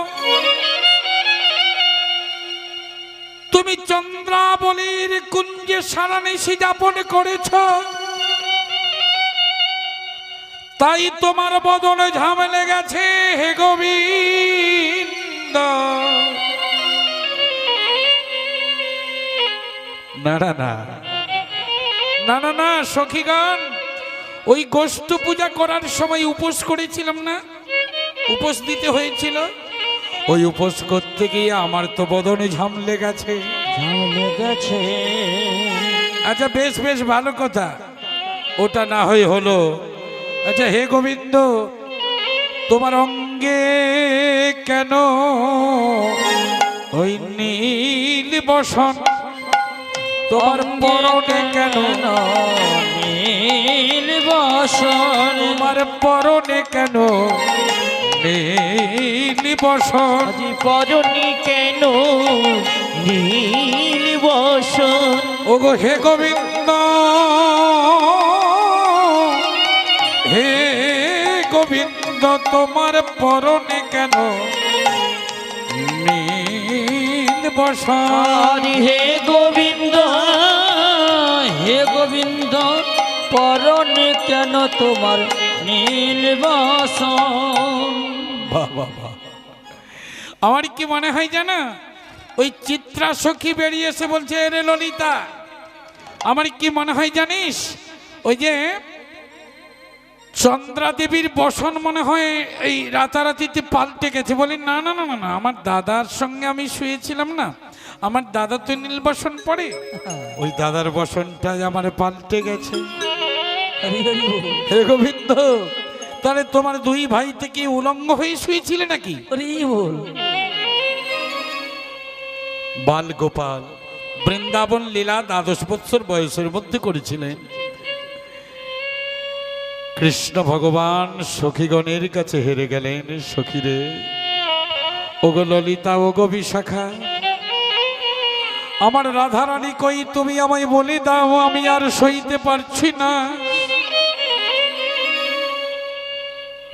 তুমি চন্দ্রাবলীর কুঞ্জে সারা নিশি যাপন করেছ, তাই তোমার বদনে ঝামেলে গেছে হে গোবিন্দ। না না না না না না সখীগণ, ওই গোষ্ঠ পূজা করার সময় উপোস করেছিলাম না, উপোস দিতে হয়েছিল, ওই উপোস করতে গিয়ে আমার তো বদনে ঝামলে গেছে। ঝামলে গেছে। আচ্ছা বেশ বেশ ভালো কথা, ওটা না হয় হলো। আচ্ছা হে গোবিন্দ, তোমার অঙ্গে কেন ওই নীল বসন, তোমার পরনে কেন নীল বসন? তোমার পরনে কেন নীল বসন? আজি পরনি কেন নীল বসন? ওগো হে গোবিন্দ, হে গোবিন্দ, তোমার পরনে কেন নীল বসন? হে গোবিন্দ, হে গোবিন্দ, পরনে কেন তোমার নীল বসন? বাহ বাহ বাহ, আমার কি মনে হয় জানো, ওই চিত্রা সখী বেরিয়ে এসে বলছে রে ললিতা, আমার কি মনে হয় জানিস, ওই যে চন্দ্রা দেবীর বসন মনে হয় এই রাতারাতিতে পাল্টে গেছে। বলি না না না না না, আমার দাদার সঙ্গে আমি শুয়েছিলাম না, আমার দাদা তো নীল বসন পরে, ওই দাদার বসনটা আমার পাল্টে গেছে। হরি হরি বল। হে গোবিন্দ, তাহলে তোমার দুই ভাই থেকে উলঙ্গ হয়ে শুয়েছিলে নাকি? হরি বল। বাল গোপাল বৃন্দাবন লীলা 12 বৎসর বয়সের মধ্যে করেছিলেন। কৃষ্ণ ভগবান সখীগণের কাছে হেরে গেলেন। সখীরে, ওগো ললিতা, ওগো বিশাখা, আমার রাধারানী কই, তুমি আমায় বলে দাও, আমি আর সইতে পারছি না।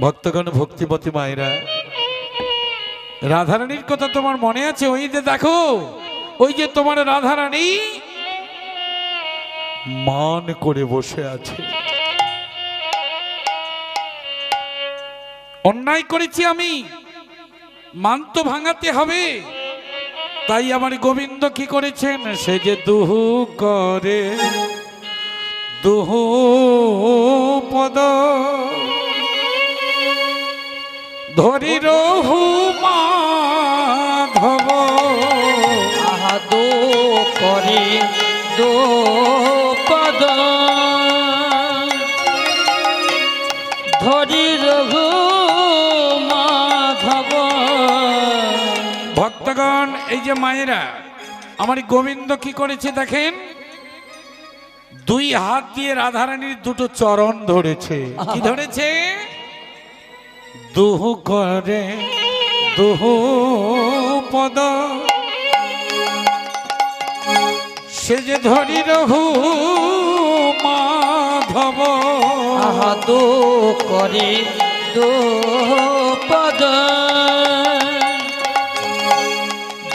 ভক্তগণ, ভক্তিপতি মায়েরা, রাধারানীর কথা তোমার মনে আছে? ওই যে দেখো, ওই যে তোমার রাধারানী মান করে বসে আছে। অন্যায় করেছি আমি, মান তো ভাঙাতে হবে। তাই আমার গোবিন্দ কি করেছেন, সে যে দুহু করে দুহু পদ ধরি রহু মাধব। আহা দো করে দো পদ ধরি রঘু মাধব। ভক্তগণ, এই যে মায়েরা, আমার গোবিন্দ কি করেছে দেখেন, দুই হাত দিয়ে রাধারানীর দুটো চরণ ধরেছে। কি ধরেছে? দুহু করে দুহু পদ সে যে ধরি রহু মাধব। আহা দো করে দো পদ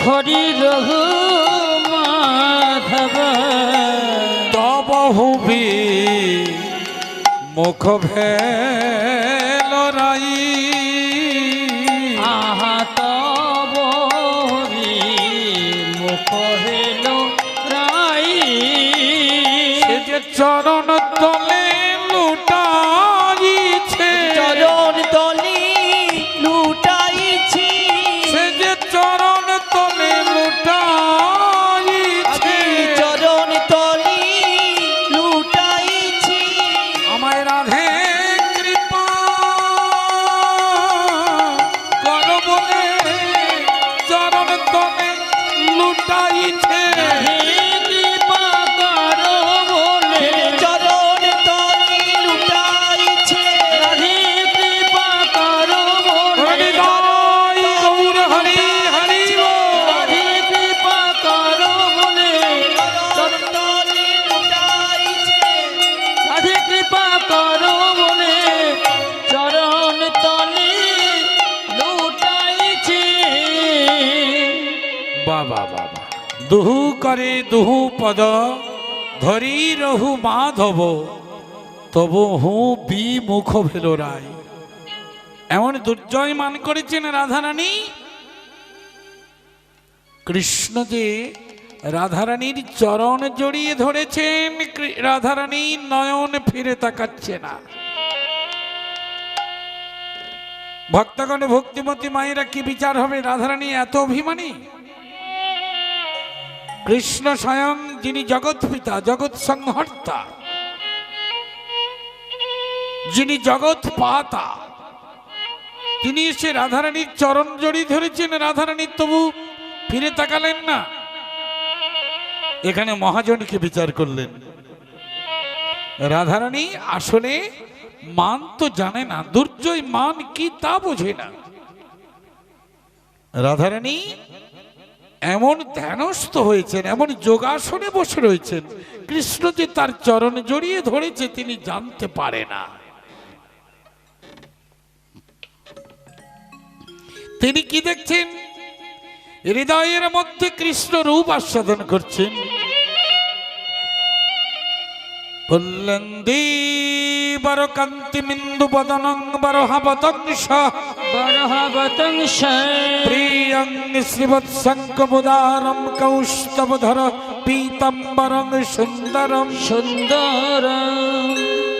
ধরি রঘু মাধব। তব হুবি মুখ ভেল রাই। আহা তব মুখ হেল রাই। সে যে চরণ তলে লুটাইছে, চরণ তলে লুটাইছি। সে যে চরণ তলে লুটাইছে, চরণ তলে লুটাইছি। আমায় রাধে কৃপা কর বলে চরণ তলে লুটাইছে। কৃপা করো বলে চরণ তলে লুটাইছে। কৃপা করো বলে হরিদাই গৌর হরি হরি বল। কৃপা করো বলে চরণ তলে লুটাইছে। কৃপা করো বলে চরণ তলে লুটাইছে। বাবা বাবা, দুহু করে দুহু পদ ধরি রহু মাধব তবু হু বিমুখ ভেল রায়। এমন দুর্জয় মান করেছেন রাধারানী। কৃষ্ণ যে রাধারানীর চরণ জড়িয়ে ধরেছেন, রাধারানী নয়ন ফিরে তাকাচ্ছে না। ভক্তগণ, ভক্তিমতী মায়েরা, কি বিচার হবে? রাধারানী এত অভিমানী? কৃষ্ণ স্বয়ং, যিনি জগৎ পিতা, জগৎ সংহর্তা, যিনি জগৎ পাতা, তিনি এসে রাধারানীর চরণ জড়িয়ে ধরেছেন। রাধারানীর তবু ফিরে তাকালেন না। এখানে মহাজনকে বিচার করলেন। রাধারানী আসলে মান তো জানে না, দুর্জয় মান কি তা বোঝে না। রাধারানী এমন ধ্যানস্থ হয়েছেন, এমন যোগাসনে বসে রয়েছেন, কৃষ্ণ যে তার চরণ জড়িয়ে ধরেছে তিনি জানতে পারে না। তিনি কি দেখছেন? হৃদয়ের মধ্যে কৃষ্ণ রূপ আস্বাদন করছেন। পুল্লন্দি বর কান্তি মিন্দু বদনং বরহবতংশ বরহবতংশ প্রিয়ং শ্রীবৎসঙ্কবুদারম কৌস্তবধর পীতম্বরং সুন্দরম সুন্দর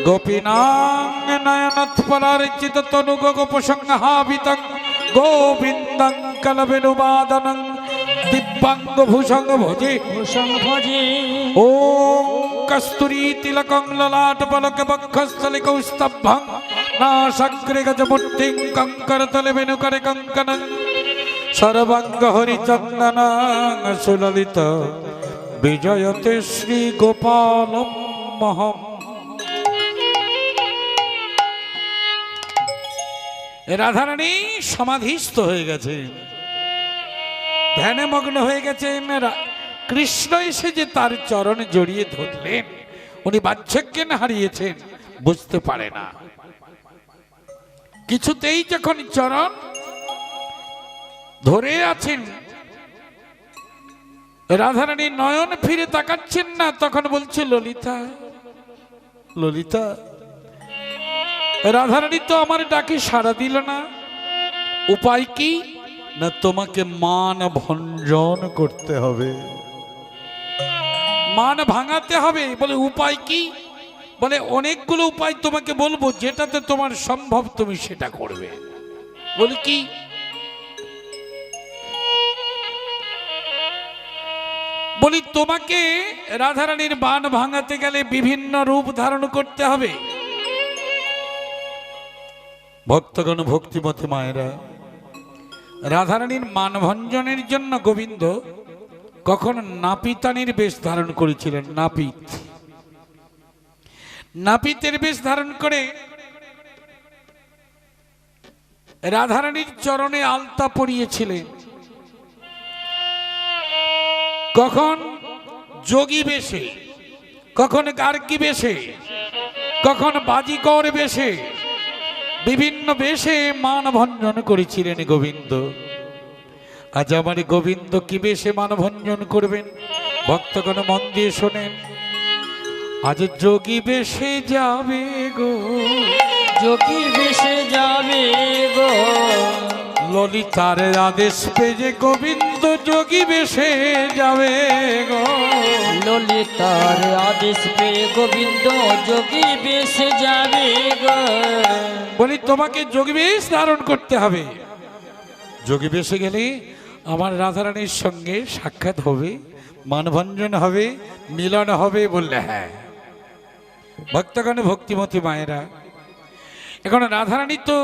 গোপীনাং নয়নোৎপলার্চিত তনুগ গোপসংহাবিতং গোবিন্দং কলবেনুবাদনং দিব্যাঙ্গ ভূষং ভজে ভূষং ভজে। ওম কস্তুরী তিলকং ললাট পলক বক্ষস্থলে কৌস্তভং নাসাগ্রে গজমুষ্টিং কঙ্করতলে বেনুকরে কঙ্কণং সর্বাঙ্গ হরিচন্দনং সুললিত বিজয়তে শ্রী গোপালম মহম। রাধারানী সমাধিস্থ হয়ে গেছে, ধ্যানে মগ্ন হয়ে গেছেন। কৃষ্ণ এসে যে তার চরণ জড়িয়ে ধরলেন, উনি বাহ্যজ্ঞান হারিয়েছেন, বুঝতে পারে না। কিছুতেই যখন চরণ ধরে আছেন, রাধারানী নয়ন ফিরে তাকাচ্ছেন না, তখন বলছে ললিতা ললিতা। রাধারানী তো আমার ডাকে সাড়া দিল না, উপায় কি? না তোমাকে মান ভঞ্জন করতে হবে, মান ভাঙাতে হবে। বলে উপায় কি? বলে অনেকগুলো উপায় তোমাকে বলবো, যেটাতে তোমার সম্ভব তুমি সেটা করবে। বলি কি? বলি তোমাকে রাধারানীর বান ভাঙাতে গেলে বিভিন্ন রূপ ধারণ করতে হবে। ভক্তগণ, ভক্তিমতী মায়েরা, রাধারানীর মানভঞ্জনের জন্য গোবিন্দ কখন নাপিতানির বেশ ধারণ করেছিলেন। নাপিতের বেশ ধারণ করে রাধারানীর চরণে আলতা পরিয়েছিলেন। কখন যোগী বেশে, কখন গার্গী বেশে, কখন বাজিকর বেশে, বিভিন্ন বেশে মানভঞ্জন করেছিলেন গোবিন্দ। আজ আমার গোবিন্দ কি বেশে মানভঞ্জন করবেন? ভক্তগণ মন দিয়ে শোনেন। আজ যোগী বেশে যাবে গো, যোগী বেশে যাবে গো, ললিতার আদেশ পেয়ে গোবিন্দ যোগী বেশে যাবে গো। ললিতার আদেশ পেয়ে গোবিন্দ যোগী বেশে যাবে গো। বলি তোমাকে যোগী বেশ ধারণ করতে হবে। যোগী বেশে গেলে আমার রাধারানীর সঙ্গে সাক্ষাৎ হবে, মানভঞ্জন হবে, মিলন হবে। বললে হ্যাঁ। ভক্তগণ, ভক্তিমতী মায়েরা, এখন রাধারানী তো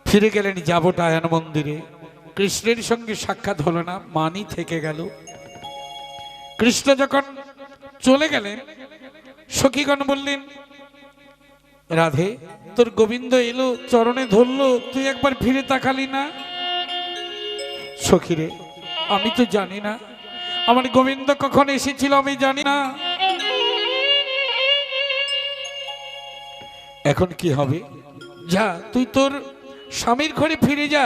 ফিরে গেলেন যাবটায়ন মন্দিরে। কৃষ্ণের সঙ্গে সাক্ষাৎ হলো না, মানি থেকে গেল। কৃষ্ণ যখন চলে গেলেন, সখীগণ বললেন, রাধে, তোর গোবিন্দ এলো, চরণে ধরলো, তুই একবার ফিরে তাকালি না? সখীরে, আমি তো জানি না আমার গোবিন্দ কখন এসেছিল, আমি জানি না। এখন কি হবে? যা, তুই তোর স্বামীর ঘরে ফিরে যা।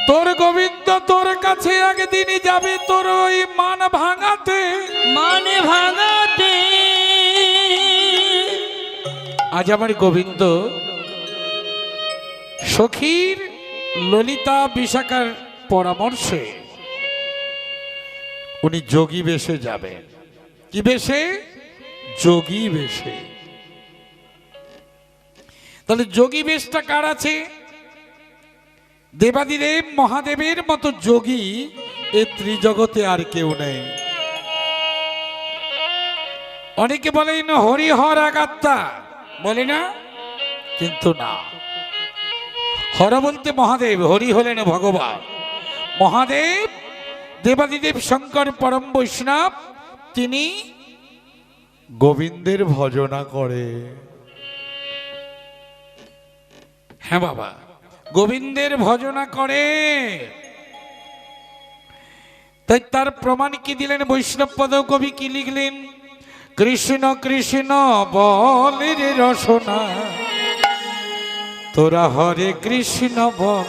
তোর গোবিন্দ তোর কাছে একদিনই যাবে, তোর ওই মান ভাঙাতে। মানে ভাঙাতে আজ আমার গোবিন্দ সখীর ললিতা বিশাখার পরামর্শে উনি যোগী বেশে যাবেন। কি বেশে? যোগী বেশে। তাহলে যোগী বেশটা কার আছে? দেবাদিদেব মহাদেবের মতো যোগী এ ত্রিজগতে আর কেউ নেই। অনেকে বলেন হরিহর আগাত্তা, বলে না? কিন্তু না, হর বলতে মহাদেব, হরি হলেন ভগবান। মহাদেব দেবাদিদেব শঙ্কর পরম বৈষ্ণব, তিনি গোবিন্দের ভজনা করে। হ্যাঁ বাবা, গোবিন্দের ভজনা করে। তাই তার প্রমাণ কি দিলেন বৈষ্ণব পদ কবি? কি লিখলেন? কৃষ্ণ কৃষ্ণ বলে রে রসনা, তোরা হরে কৃষ্ণ বল,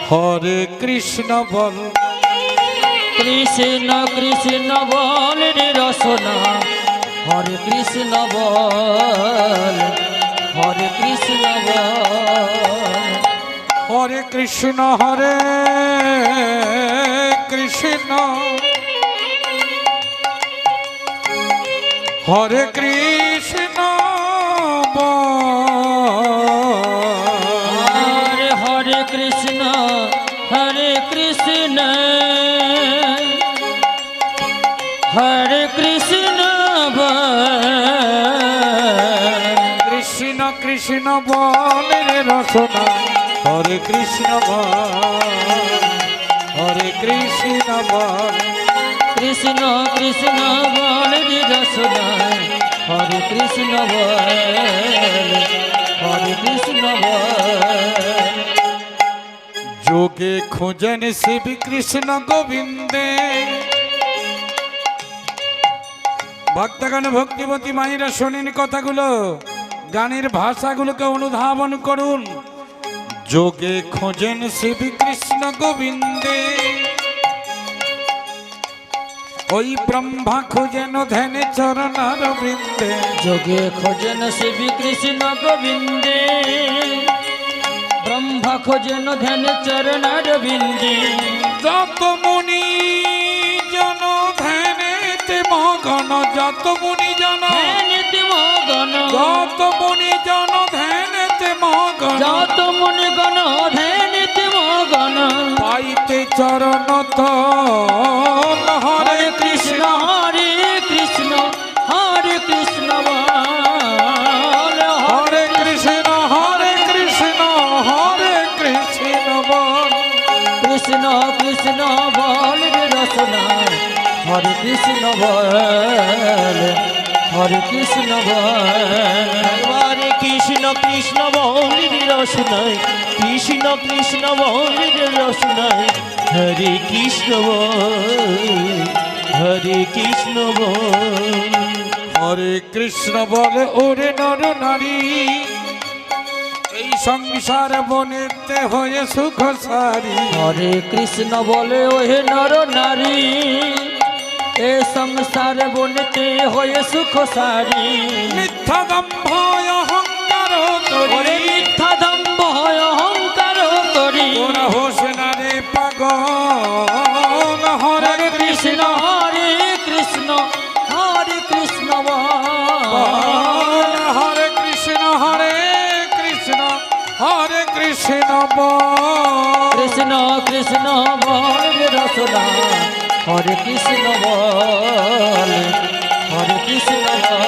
হরে কৃষ্ণ বল। কৃষ্ণ কৃষ্ণ বল রে রসনা, হরে কৃষ্ণ বল, হরে কৃষ্ণ বল। হরে কৃষ্ণ হরে কৃষ্ণ, হরে কৃষ্ণ বল। হরে কৃষ্ণ, হরে কৃষ্ণ, হরে কৃষ্ণ বল। কৃষ্ণ কৃষ্ণ বল রে রসনা, হরে কৃষ্ণ বল, হরে কৃষ্ণ বল। কৃষ্ণ কৃষ্ণ বল রে রসনা, হরে কৃষ্ণ বল, হরে কৃষ্ণ বল। যোগে খোঁজেন শিব কৃষ্ণ গোবিন্দে। ভক্তগণ, ভক্তিমতী মায়েরা, শোনেন কথাগুলো, গানের ভাষাগুলোকে অনুধাবন করুন। যোগে খোঁজেন শিব কৃষ্ণ গোবিন্দে, ওই ব্রহ্মা খোঁজেন ধ্যানে চরণার বৃন্দে। যোগে খোঁজেন শিব কৃষ্ণ গোবিন্দে, ব্রহ্মা খোঁজেন ধ্যান চরণার বিন্দে যত মুনি জন ধ্যানেতে মগন, যত মুনি জন, ধ্যানেতে মগন, যত মুনি জন ধ্যানেতে মগন, যত মুনিগণ ধ্যানেতে মগন, পাইতে চরণ তল। হরে কৃষ্ণ হরে কৃষ্ণ হরে কৃষ্ণ বল, হরে কৃষ্ণ হরে কৃষ্ণ হরে কৃষ্ণ বল। কৃষ্ণ কৃষ্ণ বল রে রসনা, হরে কৃষ্ণ বল, হরে কৃষ্ণ বল। হরে কৃষ্ণ কৃষ্ণ বলির রসনায়, কৃষ্ণ কৃষ্ণ বলির রসনায়, হরে কৃষ্ণ বল, হরে কৃষ্ণ বল। হরে কৃষ্ণ বলে ওরে নর নারী, এই সংসার বনেতে হয়ে সুখ সারি। হরে কৃষ্ণ বলে ওহে নর নারী, এ সংসার বনতে হয়ে সুখ সারি। মিথ্যা দম্ভ অহংকার ওরে করি, মিথ্যা দম্ভ হয় অহংকার করি, তোরা হোস না রে পাগল। হরে হরে কৃষ্ণ হরে কৃষ্ণ হরে কৃষ্ণ বল, বল। হরে কৃষ্ণ হরে কৃষ্ণ হরে কৃষ্ণ বল। কৃষ্ণ কৃষ্ণ বল রে রসনা, হরে কৃষ্ণ বল, হরে কৃষ্ণ বল।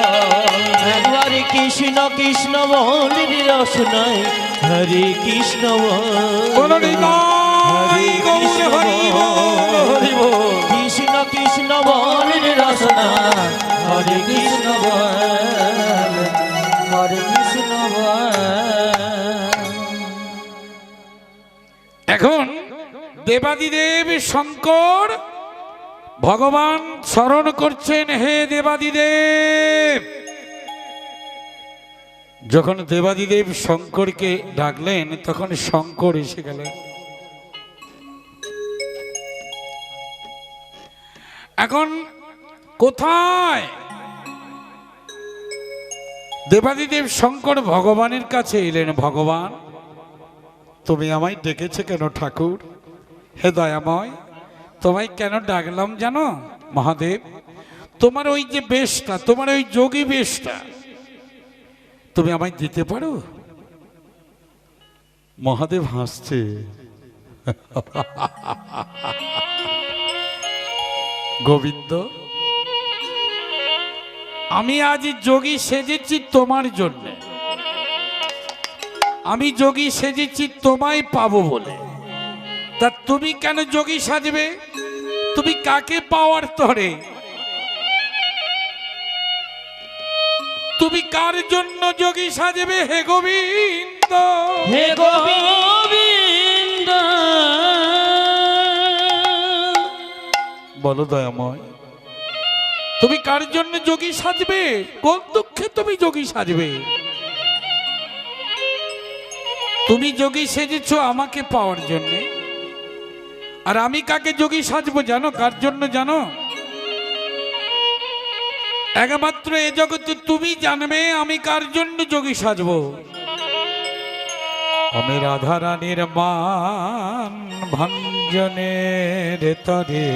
হরে কৃষ্ণ কৃষ্ণ বলির রসনায়, হরে কৃষ্ণ বল। বলো নিতাই গৌর হরি বল, হরি বল। কৃষ্ণ কৃষ্ণ বল বল রে রসনা, হরে কৃষ্ণ বল, হরে কৃষ্ণ বল। এখন দেবাদিদেব শঙ্কর ভগবান স্মরণ করছেন, হে দেবাদিদেব। যখন দেবাদিদেব শঙ্করকে ডাকলেন তখন শঙ্কর এসে গেলেন। এখন কোথায় দেবাদিদেব শঙ্কর ভগবানের কাছে এলেন। ভগবান, তুমি আমায় ডেকেছে কেন ঠাকুর? হে দয়াময়, তোমায় কেন ডাকলাম জানো? মহাদেব, তোমার ওই যে বেশটা, তোমার ওই যোগী বেশটা তুমি আমায় দিতে পারো? মহাদেব হাসছে। গোবিন্দ, আমি আজ যোগী সেজেছি তোমার জন্য, আমি যোগী সেজেছি তোমায় পাবো বলে। তা তুমি কেন যোগী সাজবে? তুমি কাকে পাওয়ার তরে? তুমি কার জন্য যোগী সাজবে হে গোবিন্দ? হে গোবিন্দ, বলো দয়াময়, তুমি কার জন্য যোগী সাজবে? কোন দুঃখে তুমি যোগী সাজবে? তুমি যোগী সেজেছো আমাকে পাওয়ার জন্য, আর আমি কাকে যোগী সাজবো জানো? কার জন্য জানো? একমাত্র এ জগতে তুমি জানবে আমি কার জন্য যোগী সাজবো। আমি রাধা রানীর মান ভঞ্জনের তরে,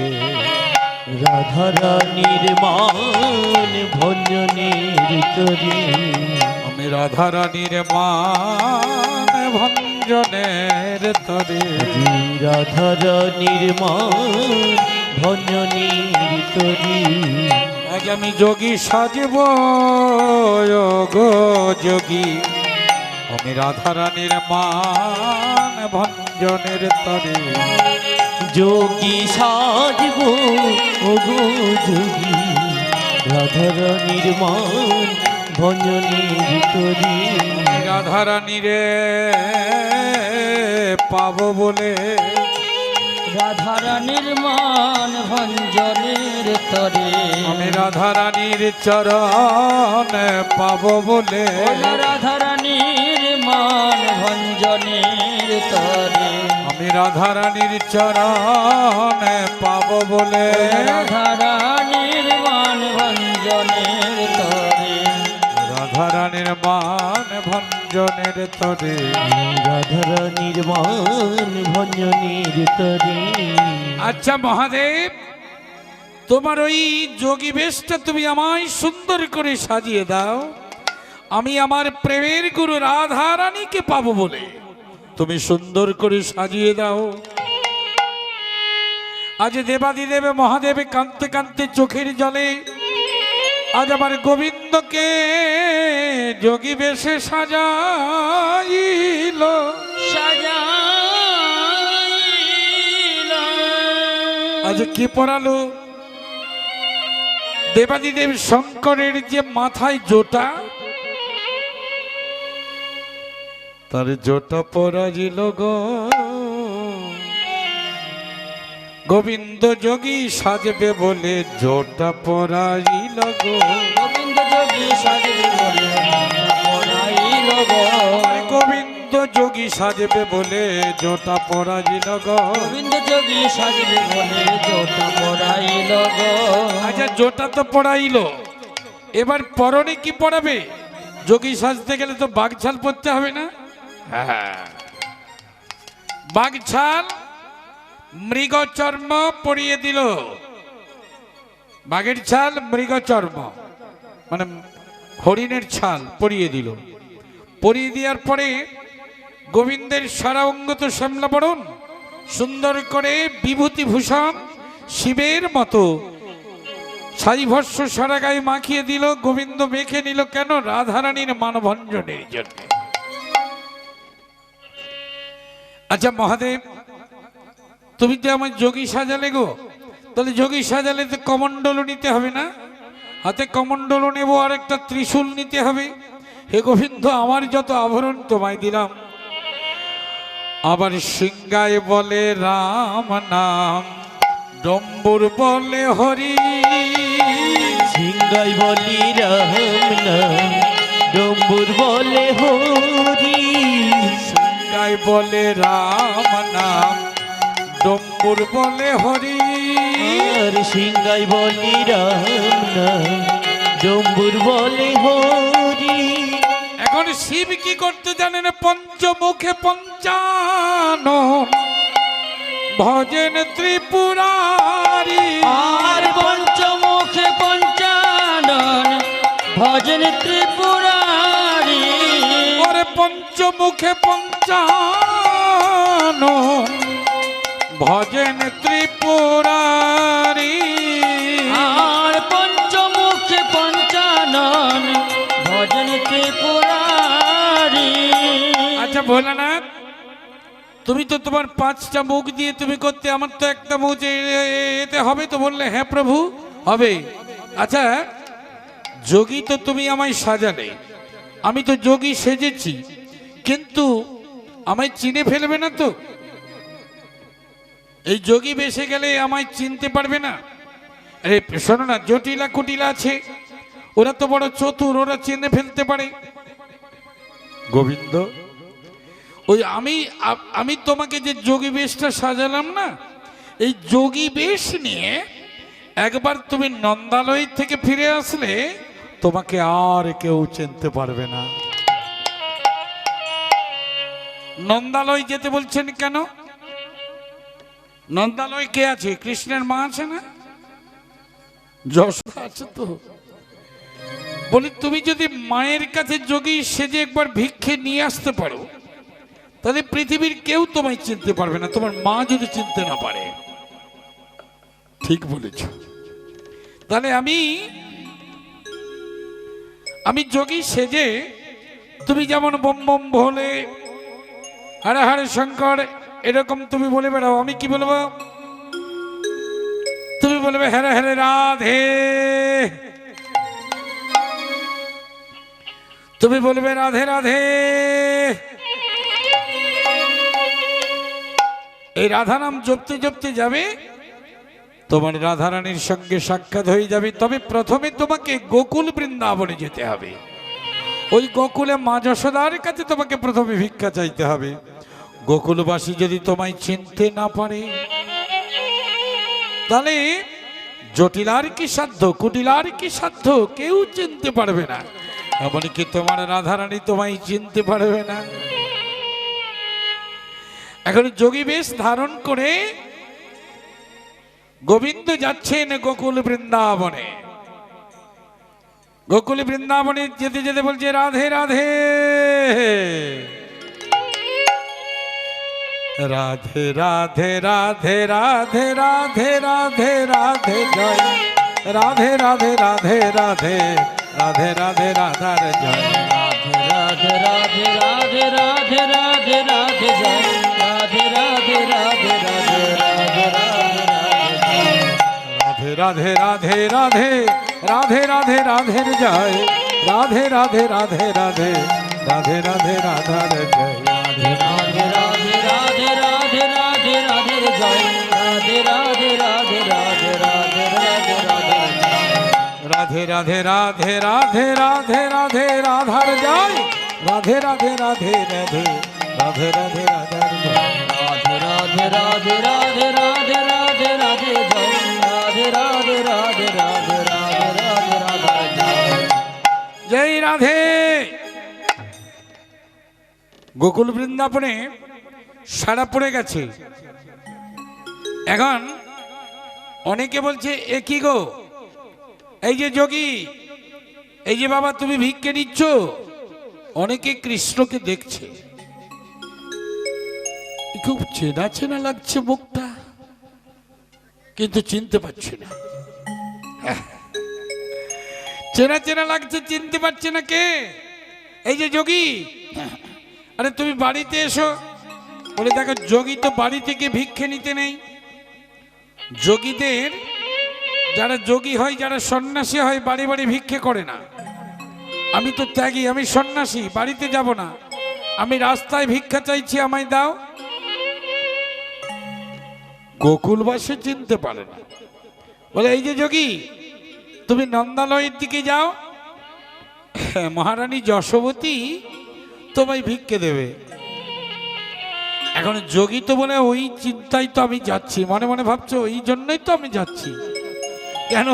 রাধা রানীর মান ভঞ্জনের তরে, আমি রাধা রানীর মান ভঞ্জনের তরে, রাধা রানীর মান ভঞ্জনের তরে। আজ আমি যোগী সাজব গো যোগী, আমি রাধা রানীর মান ভঞ্জনের তরে। যোগী সাজব ওগো যোগী, রাধা রানীর মান ভঞ্জনের তরে। রাধা রানীরে পাবো বলে, রাধা রানীর মান ভঞ্জনের তরে, আমি রাধা রানীর চরণ পাবো বলে, রাধা রানীর মান ভঞ্জনের তরে, আমি রাধা রানীর চরণ পাবো বলে, রাধা রানীর মান ভঞ্জনের তরে, রাধারানীর মান ভঞ্জনের তরে, রাধারানীর মান ভঞ্জনের তরে। আচ্ছা মহাদেব, তোমার ওই যোগী বেশটা তুমি আমায় সুন্দর করে সাজিয়ে দাও, আমি আমার প্রেমের গুরু রাধারানীকে পাবো বলে তুমি সুন্দর করে সাজিয়ে দাও। আজ দেবাদিদেবে মহাদেবে কাঁদতে কাঁদতে চোখের জলে আজ আমার গোবিন্দকে যোগী বেশে সাজাইল। আজ কি পড়ালো? দেবাদিদেব শঙ্করের যে মাথায় জোটা, তার জোটা পরাজিল গো। গোবিন্দ যোগী সাজবে বলে জোটা পরাইল গো। গোবিন্দ যোগী সাজবে বলে পরাইল গো। গোবিন্দ যোগী সাজবে বলে জোটা পরাইল গো। গোবিন্দ যোগী সাজবে বলে জোটা পরাইল গো। আচ্ছা জোটা তো পরাইল, এবার পরনে কি পরাবে? যোগী সাজতে গেলে তো বাঘছাল পরতে হবে না? হ্যাঁ, বাঘছাল মৃগ চর্ম পরিয়ে দিল। বাঘের ছাল মৃগ চর্ম মানে হরিণের ছাল পরিয়ে দিল। পরিয়ে দেওয়ার পরে গোবিন্দের সারা অঙ্গ তো শ্যামলাবরণ, সুন্দর করে বিভূতি ভূষণ শিবের মতো সারিভস্য সারা গায়ে মাখিয়ে দিল। গোবিন্দ মেখে নিল কেন? রাধারানীর মানভঞ্জনের জন্য। আচ্ছা মহাদেব, তুমি তো আমার যোগী সাজালে গো, তাহলে যোগী সাজালে তো কমণ্ডলও নিতে হবে না? হাতে কমণ্ডলও নেবো, আর একটা ত্রিশূল নিতে হবে। হে গোবিন্দ, আমার যত আভরণ তোমায় দিলাম, আবার সিংহায় বলে রাম নাম, ডম্বুর বলে হরি। সিংহায় বলি রাম নাম, ডম্বুর বলে হরি। সিংহায় বলে রাম নাম, ডম্বুর বলে হরি। আর সিংহায় বলি রাম নাম, ডম্বুর বলে হরি। এখন শিব কি করতে জানেন? পঞ্চমুখে পঞ্চানন ভজেন ত্রিপুরারি। আর পঞ্চমুখে পঞ্চানন ভজন ত্রিপুরারি। ওরে পঞ্চমুখে পঞ্চানন ভজেন ত্রিপুরারি। আর পঞ্চমুখে পঞ্চানন ভজন ত্রিপুরারি। আচ্ছা ভোলানাথ, তুমি তো তোমার 5টা মুখ দিয়ে তুমি করতে, আমার তো একটা মুখ এতে হবে তো? বললে হ্যাঁ প্রভু হবে। আচ্ছা যোগী তো তুমি আমায় সাজালে, আমি তো যোগী সেজেছি, কিন্তু আমায় চিনে ফেলবে না তো? এই যোগী বেসে গেলে আমায় চিনতে পারবে না? আরে শোনো না, জটিলা কুটিলা আছে, ওরা তো বড় চতুর, ওরা চিনে ফেলতে পারে। গোবিন্দ, ওই আমি তোমাকে যে যোগী বেশটা সাজালাম না, এই যোগী বেশ নিয়ে একবার তুমি নন্দালয় থেকে ফিরে আসলে তোমাকে আর কেউ চিনতে পারবে না। নন্দালয় যেতে বলছেন কেন? নন্দালয় কে আছে? কৃষ্ণের মা আছে না? যশোদা আছে তো। বলি তুমি যদি মায়ের কাছে যোগী সেজে একবার ভিক্ষে নিয়ে আসতে পারো, তাহলে পৃথিবীর কেউ তোমায় চিনতে পারবে না, তোমার মা যদি চিনতে না পারে। ঠিক বলেছ। তাহলে আমি যোগী সেজে, তুমি যেমন বম বম ভোলে হরে হরে শঙ্কর এরকম তুমি বলে বেড়াও, আমি কি বলবো? তুমি বলবে হরে হরে রাধে, তুমি বলবে রাধে রাধে। এই রাধা নাম জপতে জপতে যাবে, তোমার রাধারানীর সঙ্গে সাক্ষাৎ হয়ে যাবে। তবে প্রথমে তোমাকে গোকুল বৃন্দাবনে যেতে হবে। ওই গোকুলে মা যশোদার কাছে তোমাকে প্রথমে ভিক্ষা চাইতে হবে। গোকুলবাসী যদি তোমায় চিনতে না পারে, তাহলে জটিলার কি সাধ্য, কুটিলার কি সাধ্য, কেউ চিনতে পারবে না। এমনকি তোমার রাধারানী তোমায় চিনতে পারবে না। এখন যোগী বেশ ধারণ করে গোবিন্দ যাচ্ছেন গোকুল বৃন্দাবনে। গোকুল বৃন্দাবনে যেতে যেতে বলছে রাধে রাধে রাধে রাধে রাধে রাধে রাধে রাধে রাধে জয় রাধে রাধে রাধে রাধে রাধে রাধে রাধার জয় রাধে রাধে রাধে রাধে রাধে রাধে জয় রাধে রাধে রাধে রাধে রাধে রাধে রাধে রাধে রাধে রাধে রাধে রাধের জয় রাধে রাধে রাধে রাধে রাধে রাধে রাধার জয় রাধে রাধে রাধে রাধে রাধে রাধে জয় রাধে রাধে রাধে রাধে রাধে রাধে রাধে রাধে রাধে রাধে রাধে রাধে রাধার জয় রাধে রাধে রাধে রাধে রাধে রাধে রাধার জয় রাধে রাধে রাধে রাধে রাধে রাধে জয় রাধে রাধে রাধে রাধে রাধে রাধে রাধে জয় জয় রাধে। গোকুল বৃন্দাবনে সারা পড়ে গেছে। এখন অনেকে বলছে এ কি গো, এই যে যোগী, এই যে বাবা তুমি ভিক্ষে নিচ্ছ। অনেকে কৃষ্ণকে দেখছে, খুব চেনা চেনা লাগছে মুখটা, কিন্তু চিনতে পারছি না। চেনা চেনা লাগছে, চিনতে পারছে না কে। এই যে যোগী, আরে তুমি বাড়িতে এসো। বলে দেখো যোগী তো বাড়ি থেকে ভিক্ষে নিতে নেই। যোগীদের, যারা যোগী হয়, যারা সন্ন্যাসী হয়, বাড়ি বাড়ি ভিক্ষে করে না। আমি তো ত্যাগী, আমি সন্ন্যাসী, বাড়িতে যাব না, আমি রাস্তায় ভিক্ষা চাইছি, আমায় দাও। গোকুলবাসী চিনতে পারে না। বলে এই যে যোগী, তুমি নন্দালয়ের দিকে যাও, মহারানী যশোবতী তোমায় ভিক্ষে দেবে। এখন যোগী তো বলে ওই চিন্তায় তো আমি যাচ্ছি, মনে মনে ভাবছো ওই জন্যই তো আমি যাচ্ছি। কেন,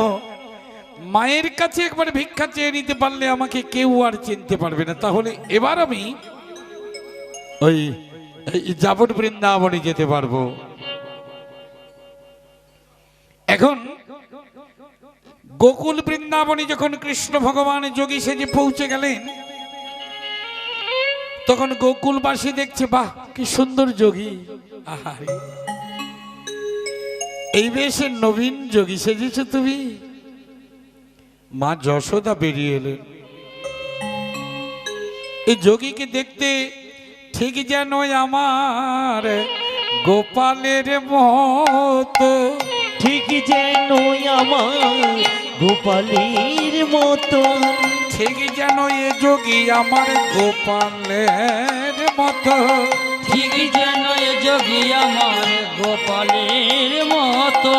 মায়ের কাছে একবার ভিক্ষা চেয়ে নিতে পারলে আমাকে কেউ আর চিনতে পারবে না। তাহলে এবার আমি ওই যাবট বৃন্দাবনে যেতে পারবো। এখন গোকুল বৃন্দাবনে যখন কৃষ্ণ ভগবান যোগী সেজে পৌঁছে গেলেন, তখন গোকুলবাসী দেখছে, বাহ কি সুন্দর যোগী, আহারে এই বেশে নবীন যোগী সেজেছ তুমি। মা যশোদা বেরিয়ে এলেন। এই যোগীকে দেখতে ঠিক যেন আমার গোপালের মতো, ঠিক যেন আমার গোপালের মতো, ঠিক যেন এ যোগী আমার গোপালের মতো, ঠিক যেন এ যোগী আমার গোপালের মতো,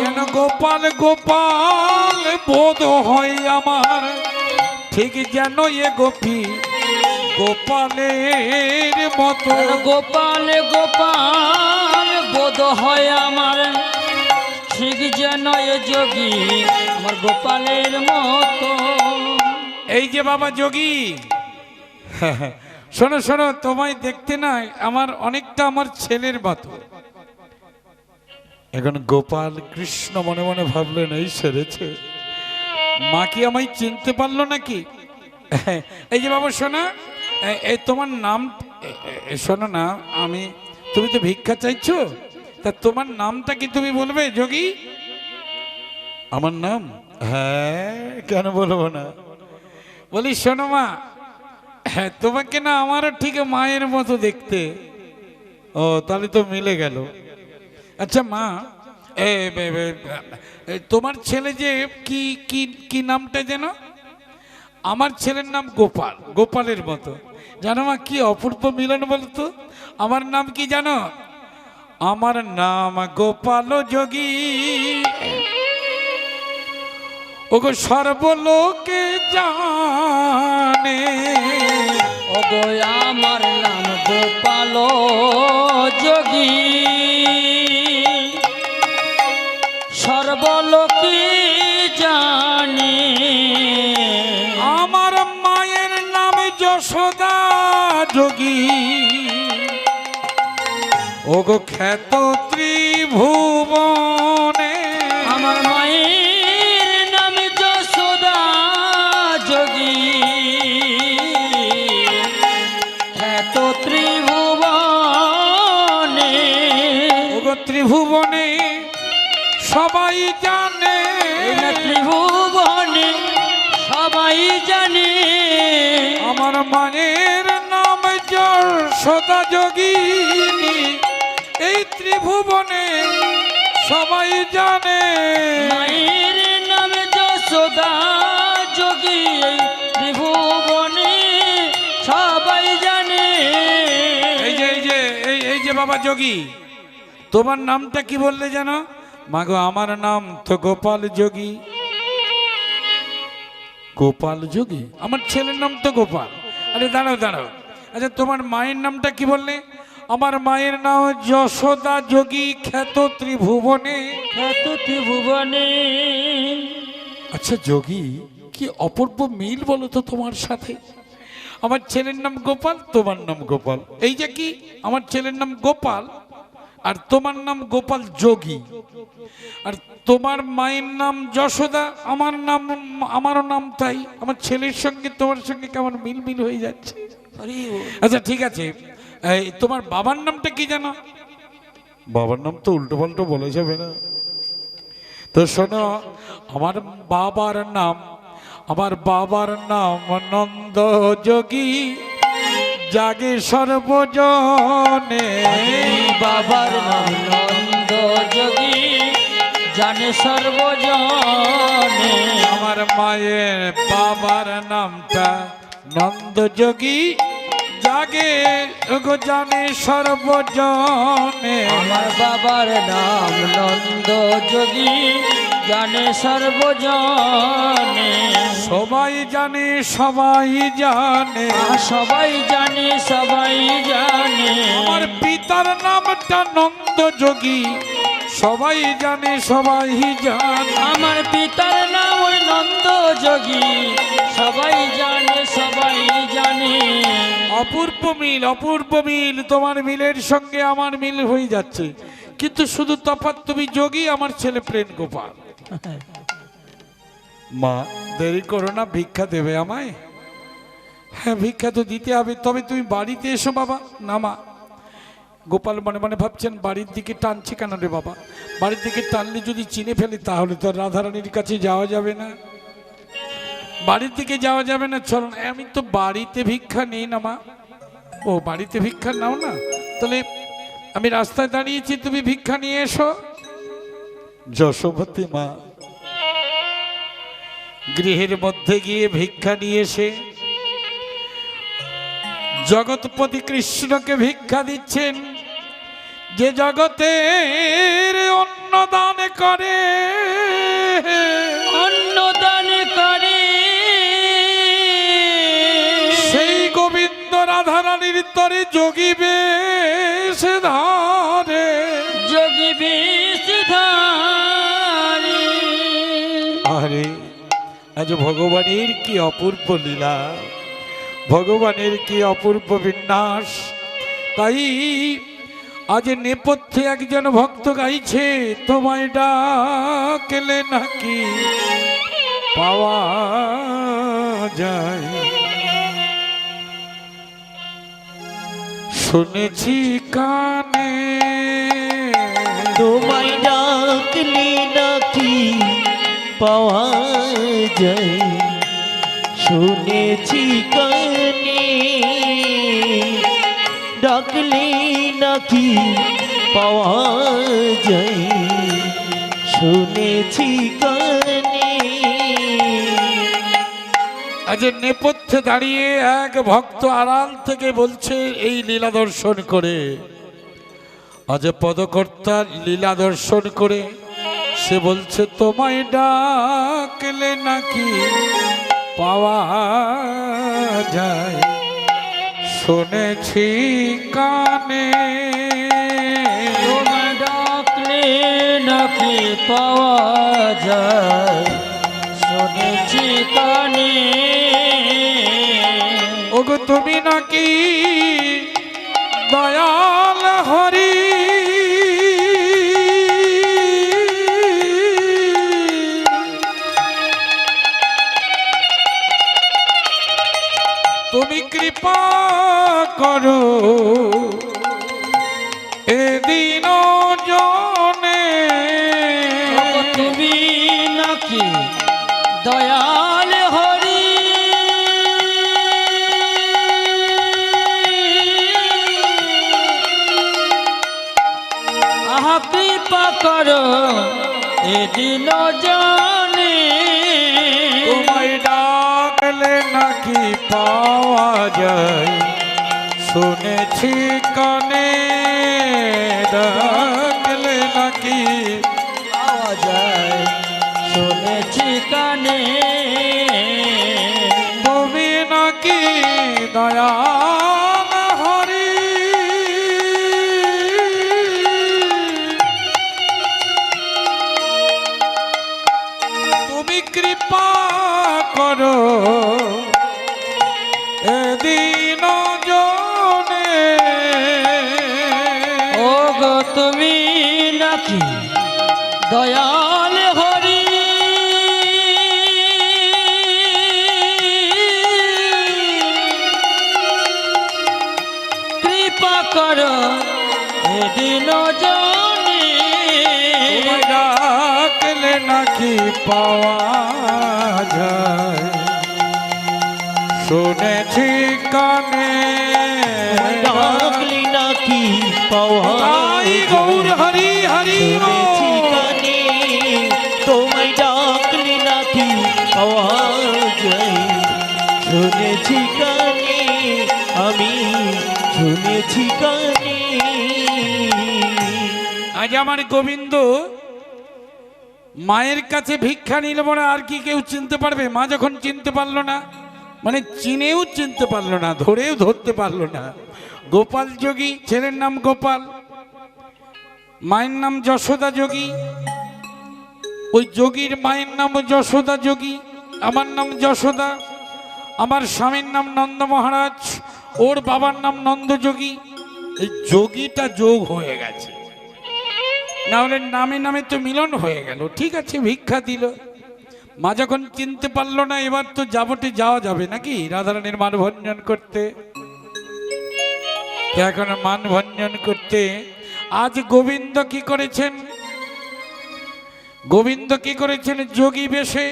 যেন গোপাল গোপাল বোধ হয় আমার, ঠিক যেন এ গোপী গোপালের মতো, গোপাল গোপাল বোধ হয় আমার, ঠিক যেন এ যোগী আমার গোপালের মতো। এই যে বাবা যোগী, শোনো শোনো, তোমায় দেখতে না আমার অনেকটা আমার ছেলের মতো। এখন গোপাল কৃষ্ণ মনে মনে ভাবলেন এই সেরেছে, মা কি আমায় চিনতে পারলো নাকি। এই যে বাবা শোনা, এই তোমার নাম, শোনো না, তুমি তো ভিক্ষা চাইছো, তা তোমার নামটা কি তুমি বলবে যোগী? আমার নাম, হ্যাঁ কেন বলবো না। বলি শোনো মা, হ্যাঁ তোমাকে না আমারও ঠিক মায়ের মতো দেখতে। ও তাহলে তো মিলে গেল। আচ্ছা মা, তোমার ছেলে যে কি কি কি নামটা যেন? আমার ছেলের নাম গোপাল, গোপালের মতো। জানো মা কি অপূর্ব মিলন বলতো। আমার নাম কি জানো? আমার নাম গোপাল যোগী। ওগো সর্বলোকে জানে, ওগো আমার নাম গোপাল যোগী, সর্বলোকে জানে। আমার মায়ের যোগী ওগো খ্যাত ত্রিভুবনে আমার মায়ের নাম যশোদা যোগী খ্যাত ত্রিভুবনে ওগো ত্রিভুবনে সবাই জানে ত্রিভুবনে সবাই জানে আমার মায়ের নাম যশোদা যোগিনী এই ত্রিভুবনে সবাই জানে মায়ের নাম যশোদা যোগী এই ত্রিভুবনে সবাই জানে এই যে বাবা যোগী তোমার নামটা কি বললে জানো মাগো আমার নাম তো গোপাল যোগী গোপাল যোগী আমার ছেলের নাম তো গোপাল আরে দাঁড়াও দাঁড়াও আচ্ছা তোমার মায়ের নামটা কি বললে আমার মায়ের নাম যশোদা যোগী খ্যাত ত্রিভুবনে খ্যাত ত্রিভুবনে আচ্ছা যোগী কি অপূর্ব মিল বলো তো তোমার সাথে আমার ছেলের নাম গোপাল তোমার নাম গোপাল এই যে কি আমার ছেলের নাম গোপাল আর তোমার নাম গোপাল যোগী আর তোমার মায়ের নাম যশোদা আমারও নাম তাই আমার ছেলের সঙ্গে তোমার সঙ্গে কেমন মিল মিল হয়ে যাচ্ছে আচ্ছা ঠিক আছে এই তোমার বাবার নামটা কি জানো বাবার নাম তো উল্টো পাল্টো বলা যাবে না তো শোনো আমার বাবার নাম নন্দ যোগী জাগে সর্বজনে বাবার নাম নন্দ যোগী জানে সর্বজনে আমার মায়ের বাবার নামটা নন্দ যোগী জাগে গো জানে সর্বজনে আমার বাবার নাম নন্দ যোগী জানে সর্বজনে সবাই জানে সবাই জানে সবাই জানে সবাই জানে আমার পিতার নামটা নন্দ যোগী সবাই জানে সবাই জানে আমার পিতার নাম ওই নন্দ যোগী সবাই জানে সবাই জানে অপূর্ব মিল তোমার মিলের সঙ্গে আমার মিল হয়ে যাচ্ছে কিন্তু শুধু তফাৎ তুমি যোগী আমার ছেলে প্রেম গোপাল মা দেরি করো না ভিক্ষা দেবে আমায় হ্যাঁ ভিক্ষা তো দিতে হবে তবে তুমি বাড়িতে এসো বাবা না মা গোপাল মনে মনে ভাবছেন বাড়ির দিকে টানছে কেন রে বাবা বাড়ির দিকে টানলে যদি চিনে ফেলি তাহলে তো রাধারানীর কাছে যাওয়া যাবে না বাড়ির দিকে যাওয়া যাবে না চলো আমি তো বাড়িতে ভিক্ষা নেই না মা ও বাড়িতে ভিক্ষা নাও না তাহলে আমি রাস্তায় দাঁড়িয়েছি তুমি ভিক্ষা নিয়ে এসো যশোবতী মা গৃহের মধ্যে গিয়ে ভিক্ষা নিয়ে এসে জগৎপতি কৃষ্ণকে ভিক্ষা দিচ্ছেন যে জগতের অন্ন দান করে সেই গোবিন্দ রাধারানীর তরে যোগী বেশ ধারে যোগী বেশ ধারে আরে আজ ভগবানের কি অপূর্ব লীলা ভগবানের কি অপূর্ব বিন্যাস তাই আজ নেপথ্যে একজন ভক্ত গাইছে তোমায় ডাকলে নাকি পাওয়া যায় শুনেছি কানে তোমায় ডাকলে নাকি পাওয়া যায় শুনেছি কানে ডাকলে নাকি পাওয়া যায় শুনেছি কানে আজ নেপথ্যে দাঁড়িয়ে এক ভক্ত আড়াল থেকে বলছে এই লীলা দর্শন করে আজ পদকর্তার লীলা দর্শন করে সে বলছে তোমায় ডাকলে নাকি পাওয়া যায় শুনেছি কানে তোমায় ডাকলে নাকি পাওয়া যায় শুনেছি কানে ও ওগো তুমি নাকি দয়াল হরি তুমি কৃপা করো এদিন জনে তুমি নাকি দয়াল হরি আহা কৃপা করো এদিন জানে তোমায় ডাকলে নাকি পাওয়া যায় শুনেছি কানে ডাকলে নাকি পাওয়া যায় শুনেছি কানে তুমি নাকি দয়াল হরি তুমি কৃপা করো এদিন জনে ওগো তুমি নাকি দয়াল হরি কৃপা করো এদিন জানি তোমায় ডাকলে নাকি পাওয়া যায় শুনেছি কানে ডাকলি নাকি পাওয়া তাই গৌর হরি হরি শুনেছি কানে তোমায় ডাকলি নাকি পাওয়া যায় শুনেছি কানে আমি শুনেছি কানে আজ আমার গোবিন্দ মায়ের কাছে ভিক্ষা নিল বলে আর কি কেউ চিনতে পারবে? মা যখন চিনতে পারলো না, মানে চিনেও চিনতে পারলো না, ধরেও ধরতে পারলো না। গোপাল যোগী, ছেলের নাম গোপাল, মায়ের নাম যশোদা যোগী। ওই যোগীর মায়ের নাম যশোদা যোগী, আমার নাম যশোদা, আমার স্বামীর নাম নন্দ মহারাজ, ওর বাবার নাম নন্দ যোগী। এই যোগীটা যোগ হয়ে গেছে, না হলে নামে নামে তো মিলন হয়ে গেল। ঠিক আছে, ভিক্ষা দিল। মা যখন চিনতে পারলো না, এবার তো যাবটে যাওয়া যাবে নাকি রাধারানীর মানভঞ্জন করতে। এখন মানভঞ্জন করতে আজ গোবিন্দ কি করেছেন? গোবিন্দ কি করেছেন? যোগী বেশে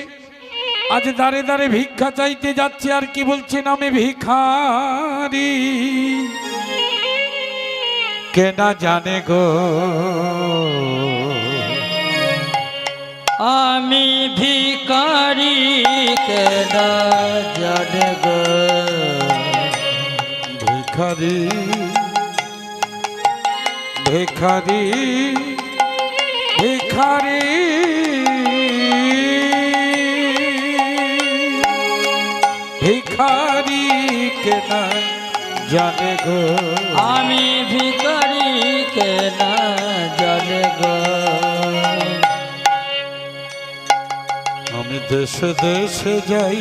আজ দাঁড়ে দাঁড়ে ভিক্ষা চাইতে যাচ্ছে। আর কি বলছেন? আমি ভিখারি, কে না জানে গো আমি ভিখারি কেনা জানে গো ভিখারি ভিখারি ভিখারি ভিখারি কে না জানে গো আমি ভিখারি কেনা জানে গো আমি দেশে দেশে যাই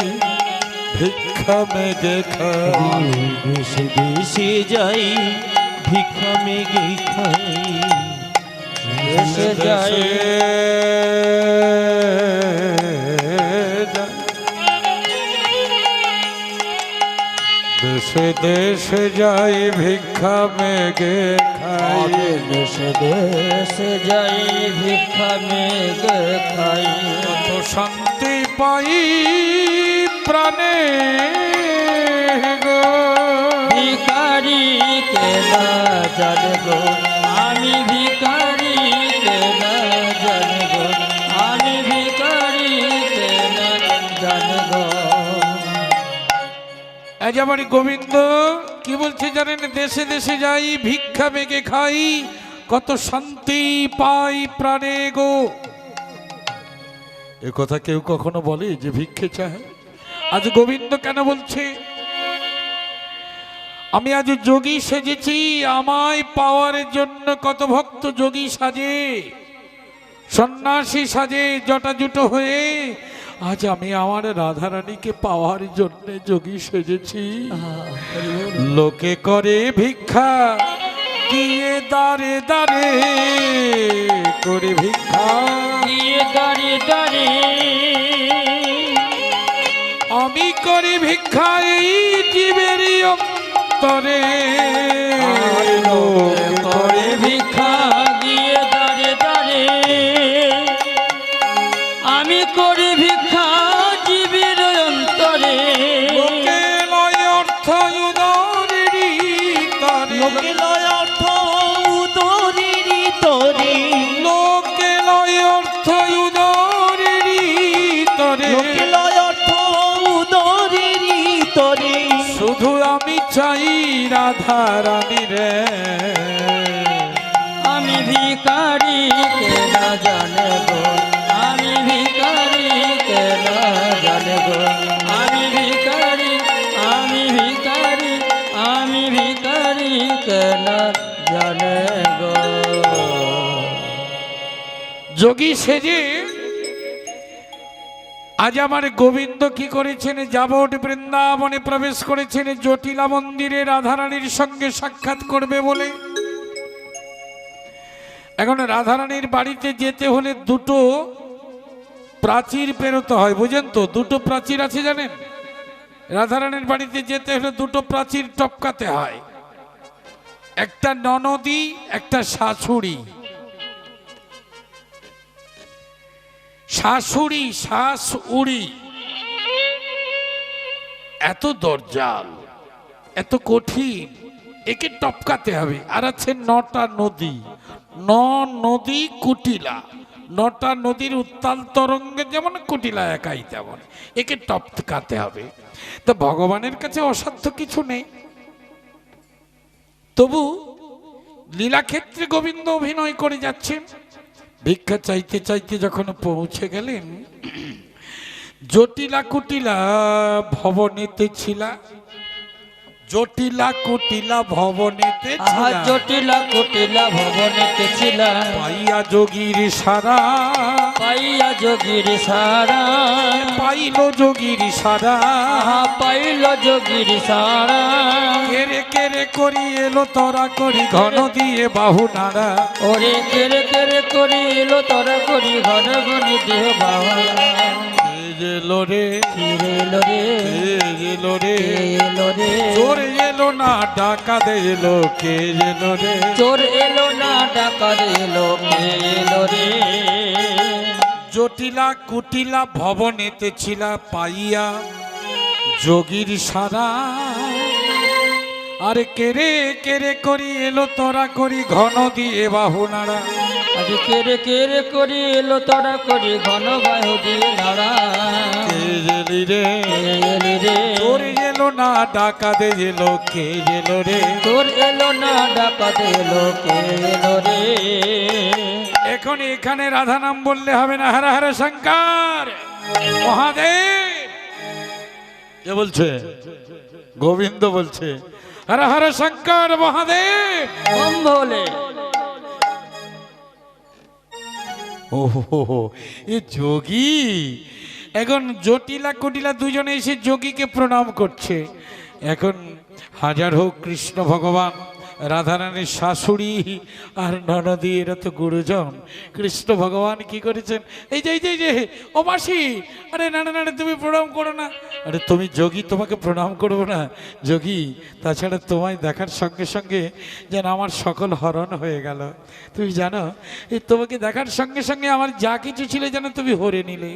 ভিক্ষা মেগে খাই দেশে দেশে যাই ভিক্ষা মেগে খাই দেশে যাই দেশে দেশে যাই ভিক্ষা মেগে খাই দেশে দেশে যাই ভিক্ষা মেঘে খাই কত শান্তি পাই প্রাণে গো ভিখারি কেনা জানে গো আমি ভিখারি কেনা জানে গো আমি ভিখারি কেনা জানে গো আজ আমার গোবিন্দ কি বলছে জানেন? দেশে দেশে যাই ভিক্ষা মেগে খাই কত শান্তি পাই প্রাণে গো। এ কথা কেউ কখনো বলে যে ভিক্ষে চায়? আজ গোবিন্দ কেন বলছে? আমি আজ যোগী সেজেছি, আমায় পাওয়ার জন্য কত ভক্ত যোগী সাজে, সন্ন্যাসী সাজে, জটা জুটো হয়ে আজ আমি আমার রাধারানীকে পাওয়ার জন্য যোগী সেজেছি। লোকে করে ভিক্ষা গিয়ে দাঁড়ে দাঁড়ে করে ভিক্ষা, গিয়ে দাঁড়ে দাঁড়ে আমি করি ভিক্ষা এই জীবের অন্তরে। লোকে করে ভিক্ষা গিয়ে দাঁড়ে দাঁড়ে, আমি করি ভিক্ষা জীবের অন্তরে। লোকে লয় অর্থ উদরেরই তরে, লোকে লয় অর্থ উদরেরই তরে, লোকে লয় অর্থ উদরেরই তরে, লোকে লয় অর্থ উদরেরই তরে। শুধু আমি চাই রাধা রানী রে। আমি ভিখারি কে না জানে গো, আমি ভিখারি কে না জানে গো, আমি ভিখারি, আমি ভিখারি, আমি ভিখারি কে না জানে গো। যোগী সেজে আজ আমার গোবিন্দ কি করেছেন, যাবট বৃন্দাবনে প্রবেশ করেছেন জটিলা মন্দিরে রাধারানীর সঙ্গে সাক্ষাৎ করবে বলে। এখন রাধারানীর বাড়িতে যেতে হলে দুটো প্রাচীর পেরোতে হয়, বুঝেন তো? দুটো প্রাচীর আছে জানেন? রাধারানীর বাড়িতে যেতে হলে দুটো প্রাচীর টপকাতে হয়, একটা ননদী একটা শাশুড়ি। শাশুড়ি শাশুড়ি এত দরজাল, এত কঠিন, একে টপকাতে হবে। আর আছে নটা নদী, নদী কুটিলা, নটা নদীর উত্তাল তরঙ্গে যেমন কুটিলা একাই তেমন, একে টপকাতে হবে। তো ভগবানের কাছে অসাধ্য কিছু নেই। তবু লীলাক্ষেত্রে গোবিন্দ অভিনয় করে যাচ্ছেন। ভিক্ষা চাইতে চাইতে যখন পৌঁছে গেলেন জটিলা কুটিলা ভবনেতে ছিলা, জটিলা কুটিলা ভবনেতে আহা ছিলা, জটিলা কুটিলা ভবনেতে ছিলাম, পাইয়া যোগীর সারা, পাইয়া যোগীর সারা, পাইল যোগীর সারা, আহা পাইল যোগীর সারা। কেরে কেরে করি এলো তরা করি ঘন দিয়ে বাহু নাড়া, ওরে কেরে কেরে করি এলো তোরা করি ঘন ঘন দেহ বাবা। এলো রে ফিরে এলো রে, এলো রে, এলো রে, চোর এলো না ডাকা এলো, কে এলো রে, চোর এলো না ডাকাত এলো, কে এলো রে। জটিলা কুটিলা ভবনেতে ছিলা, পাইয়া যোগীর সারা, আরে কেরে কেরে করি এলো তোরা করি ঘন দিয়ে বাহু নাড়া, আজ কেরে কেরে করি এলো তোরা করি ঘন বাহু দিয়ে নাড়া। কে এলি রে, এলি রে, চোর এলো না ডাকা এলো, কে এলো রে। তোর এলো না ডাকাত এলো, কে এলো রে। এখন এখানে রাধা নাম বললে হবে না, হর হর শঙ্কর মহাদেব। কে বলছে? গোবিন্দ বলছে হর হর শঙ্কর মহাদেব। ওম ভোলে। ও এ যোগী। এখন জটিলা কুটিলা দুজনে এসে যোগীকে প্রণাম করছে। এখন হাজার হোক কৃষ্ণ ভগবান, রাধারানীর শাশুড়ি আর ননদী, এরা তো গুরুজন। কৃষ্ণ ভগবান কি করেছেন, এই যে এই যে এই যে ও মাসি, আরে না না না তুমি প্রণাম করো না। আরে তুমি যোগী, তোমাকে প্রণাম করবো না যোগী? তাছাড়া তোমায় দেখার সঙ্গে সঙ্গে যেন আমার সকল হরণ হয়ে গেল। তুমি জানো, এই তোমাকে দেখার সঙ্গে সঙ্গে আমার যা কিছু ছিল যেন তুমি হরে নিলে।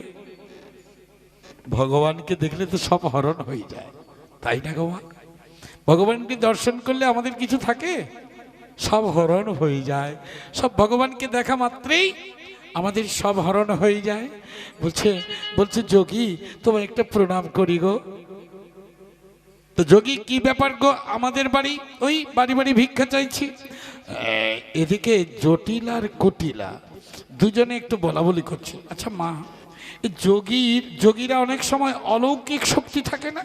ভগবানকে দেখলে তো সব হরণ হয়ে যায়, তাই না গো মা? ভগবানকে দর্শন করলে আমাদের কিছু থাকে? সব হরণ হয়ে যায়। সব ভগবানকে দেখা মাত্রেই আমাদের সব হরণ হয়ে যায়। বলছে বলছে যোগী তোমার একটা প্রণাম করি গো। তো যোগী কি ব্যাপার গো? আমাদের বাড়ি, ওই বাড়ি বাড়ি ভিক্ষা চাইছি। এদিকে জটিল আর কুটিলা দুজনে একটু বলা বলি করছে। আচ্ছা মা, যোগীরা অনেক সময় অলৌকিক শক্তি থাকে না,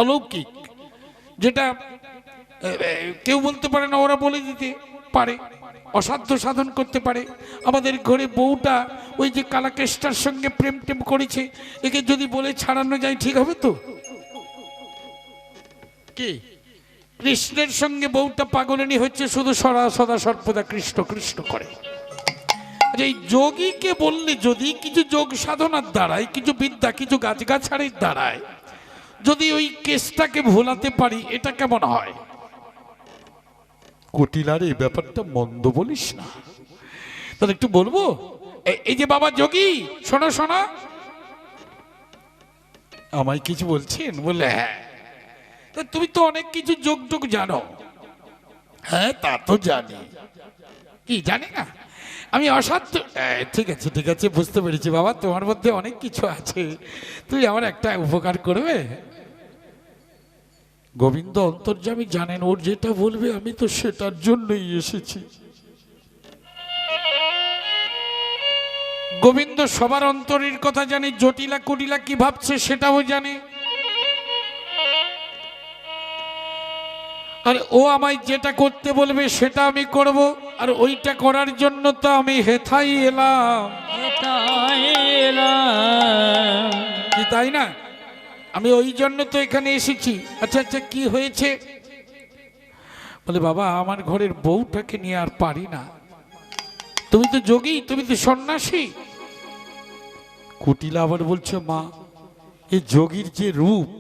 অলৌকিক, যেটা কেউ বলতে পারে না, ওরা বলে দিতে পারে। অসাধ্য সাধন করতে পারে। আমাদের ঘরে বউটা ওই যে কালাকেষ্টার সঙ্গে প্রেম টেম করেছে, একে যদি বলে ছাড়ানো যায় ঠিক হবে তো? কি কৃষ্ণের সঙ্গে বউটা পাগলিনী হচ্ছে, শুধু সদা সর্বদা কৃষ্ণ কৃষ্ণ করে। এই যোগীকে বললে যদি কিছু যোগ সাধনার দ্বারায়, কিছু বিদ্যা, কিছু গাছগাছাড়ির দ্বারায় যদি ওই কেসটাকে ভোলাতে পারি, এটা কেমন হয়? কুটিলার এই ব্যাপারটা মন্দ বলিস না, তাহলে একটু বলবো। এই যে বাবা যোগী, শোনো শোনো, আমায় কিছু বলছেন? বলে হ্যাঁ। তুমি তো অনেক কিছু যোগ টোগ জানো। হ্যাঁ তা তো জানি। কি জানি না? আমি অসাধ্য। ঠিক আছে ঠিক আছে, বুঝতে পেরেছি বাবা, তোমার মধ্যে অনেক কিছু আছে, তুই আমার একটা উপকার করবে? গোবিন্দ অন্তর্যামী জানেন, ওর যেটা বলবে আমি তো সেটার জন্যই এসেছি। গোবিন্দ সবার অন্তরের কথা জানে, জটিলা কুটিলা কি ভাবছে সেটাও জানে। আর ও আমায় যেটা করতে বলবে সেটা আমি করব, আর ওইটা করার জন্য তো আমি হেথাই এলাম। কি তাই না? আমি ওই জন্য তো এখানে এসেছি। আচ্ছা আচ্ছা, কি হয়েছে? বলে বাবা, আমার ঘরের বউটাকে নিয়ে আর পারি না। তুমি তো যোগী, তুমি তো সন্ন্যাসী। কুটিলা আবার বলছে, মা এই যোগীর যে রূপ,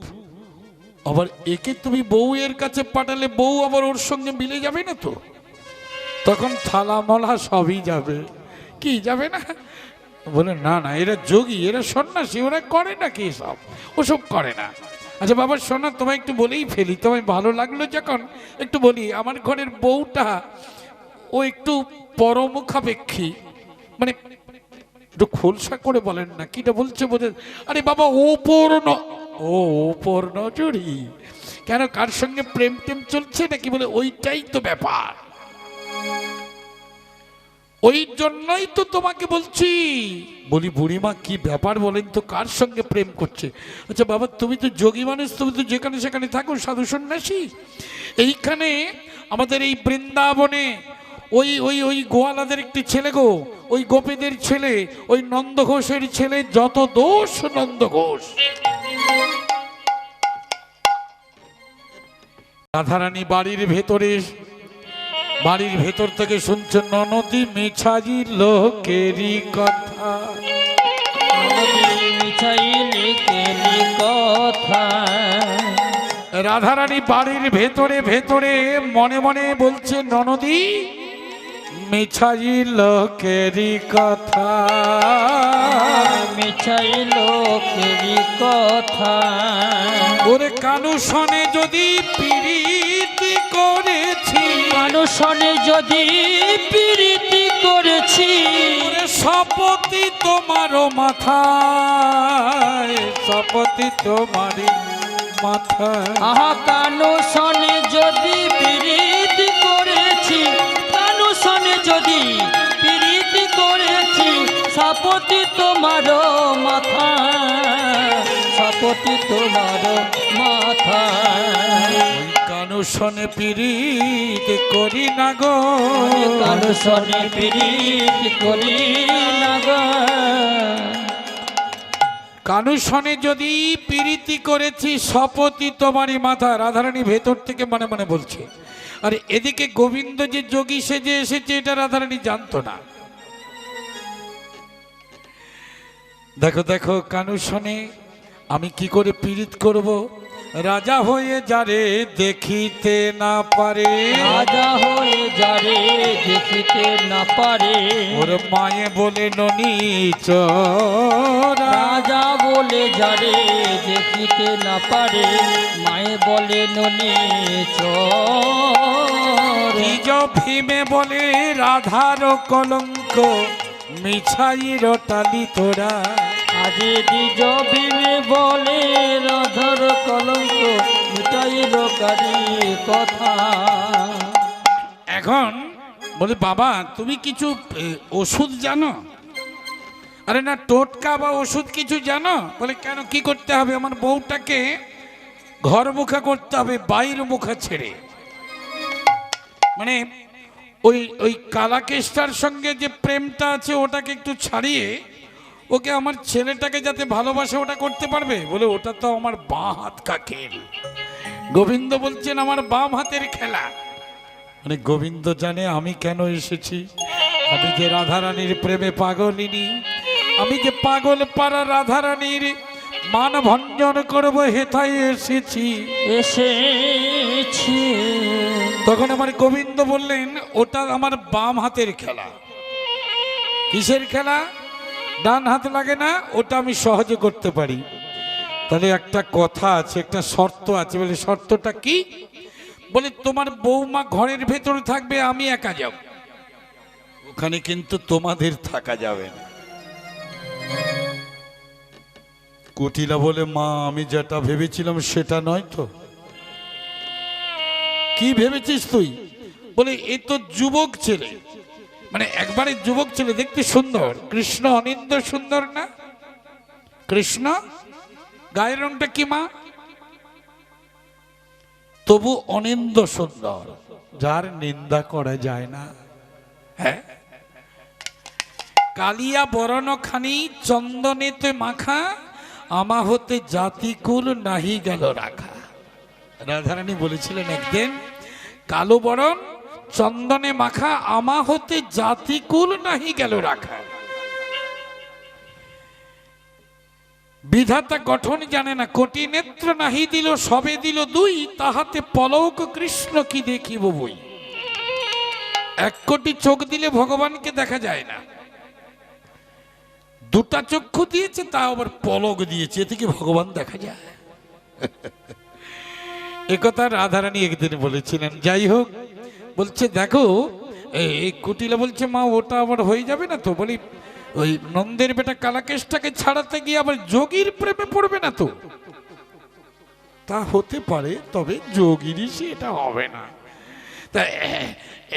আবার একে তুমি বউয়ের কাছে পাঠালে বউ আবার ওর সঙ্গে মিলে যাবে না তো? তখন থালা মলা সবই যাবে। কি যাবে না? বলে না না, এরা যোগী, এরা সন্ন্যাসী, ওরা করে না কি সব, ওসব করে না। আচ্ছা বাবা শোনো, তোমায় একটু বলেই ফেলি, তোমায় ভালো লাগলো যখন একটু বলি। আমার ঘরের বউটা ও একটু পরমুখাপেক্ষী, মানে একটু খোলসা করে বলেন না, কিটা বলছে বোঝে? আরে বাবা ওপর নজরি কেন? কার সঙ্গে প্রেম টেম চলছে নাকি? বলে ওইটাই তো ব্যাপার, ওই জন্যই তো তোমাকে বলছি। বলি বুড়িমা কি ব্যাপার বলেন তো, কার সঙ্গে প্রেম করছে? আচ্ছা বাবা, তুমি তো যোগী মানুষ, তুমি তো যেখানে সেখানে থাকো, সাধু সন্ন্যাসী। এইখানে আমাদের এই বৃন্দাবনে ওই ওই ওই গোয়ালাদের একটি ছেলে গো, ওই গোপীদের ছেলে, ওই নন্দ ঘোষের ছেলে, যত দোষ নন্দ ঘোষ। রাধারানী বাড়ির ভেতর থেকে শুনছে ননদী মিছাজি লোকেরই কথা। রাধারানী বাড়ির ভেতরে মনে মনে বলছে, ননদী মিছাই লোকেরই কথা, মিছাই লোকেরই কথা। ওরে কানু শনে যদি প্রীতি করেছি, কানু শনে যদি প্রীতি করেছি, ওরে শপথি তোমারও মাথায়, শপথি তোমারই মাথায়। আহা কানু শনে যদি প্রীতি করেছি, কানু শনে যদি প্রীতি করেছি, শপথি তোমারও মাথায়, শপথি তোমারও মাথায়। কানু শনে প্রীতি করি না গো, কানু শনে প্রীতি করি না গো। কানু শনে যদি প্রীতি করেছি, শপথি তোমারই মাথা। রাধারানী ভেতর থেকে মনে মনে বলছে। আর এদিকে গোবিন্দ যে যোগী সেজে এসেছে, এটা রাধারানী জানতো না। দেখো দেখো, কানু শনে আমি কি করে পীড়িত করব? রাজা হয়ে যারে দেখিতে না পারে, রাজা হয়ে যারে দেখিতে না পারে, ওর মায়ে বলে ননি রাজা বলে যারে দেখিতে না পারে, মায়ে বলে ননি নিজ ভীমে বলে রাধার কলঙ্ক, মিছাই রটালি তোরা। আজি নিজ ভীমে বলে রাধার কলঙ্ক, মিটাইল কারি কথা। এখন বলে বাবা তুমি কিছু ওষুধ জানো? আরে না, টোটকা বা ওষুধ কিছু জানো? বলে কেন, কি করতে হবে? আমার বউটাকে ঘর মুখা করতে হবে, বাইর মুখা ছেড়ে। মানে ওই ওই কালাকেশটার সঙ্গে যে প্রেমটা আছে ওটাকে একটু ছাড়িয়ে ওকে আমার ছেলেটাকে যাতে ভালোবাসে ওটা করতে পারবে? বলে ওটা তো আমার বাঁ হাত কা খেল। গোবিন্দ বলছেন আমার বাম হাতের খেলা। মানে গোবিন্দ জানে আমি কেন এসেছি। আমি যে রাধারানীর প্রেমে পাগলিনী, আমি যে পাগল পাড়া রাধারানীর মান ভঞ্জন করবো হেথায় এসেছি। তখন আমার গোবিন্দ বললেন ওটা আমার বাম হাতের খেলা। কিসের খেলা? ডান হাত লাগে না, ওটা আমি সহজে করতে পারি। তাহলে একটা কথা আছে, একটা শর্ত আছে। বলে শর্তটা কি? বলে তোমার বৌমা ঘরের ভেতরে থাকবে, আমি একা যাব, ওখানে কিন্তু তোমাদের থাকা যাবে না। কুটিলা বলে মা আমি যেটা ভেবেছিলাম সেটা নয় তো। কি ভেবেছিস তুই? বলে এ তো যুবক ছেলে, মানে একবারে যুবক ছেলে, দেখতে সুন্দর। কৃষ্ণ অনিন্দ সুন্দর না? কৃষ্ণ গায়ের রংটা কি মা? তবু অনিন্দ সুন্দর, যার নিন্দা করা যায় না। হ্যাঁ, কালিয়া বরণ খানি চন্দনেতে মাখা, আমা হতে জাতিকুল নাহি গেল রাখা। রাধারানী বলেছিলেন একদিন, কালো বরণ চন্দনে মাখা, আমা হতে জাতিকুল নাহি গেল রাখা। বিধাতা গঠন জানে না, কোটি নেত্র নাহি দিল, সবে দিল দুই, তাহাতে পলক কৃষ্ণ কি দেখিব বই। 1 কোটি চোখ দিলে ভগবানকে দেখা যায় না, 2টা চক্ষু দিয়েছে, তা আবার পলক দিয়েছে, এতে কি ভগবান দেখা যায়? একথা রাধারানী একদিন বলেছিলেন। যাই হোক, বলছে দেখো এই কুটিলা বলছে মা ওটা আবার হয়ে যাবে না তো? বলি ওই নন্দের বেটা কালাকেশটাকে ছাড়াতে গিয়ে আবার যোগীর প্রেমে পড়বে না তো? তা হতে পারে, তবে যোগীরই সে এটা হবে না। তা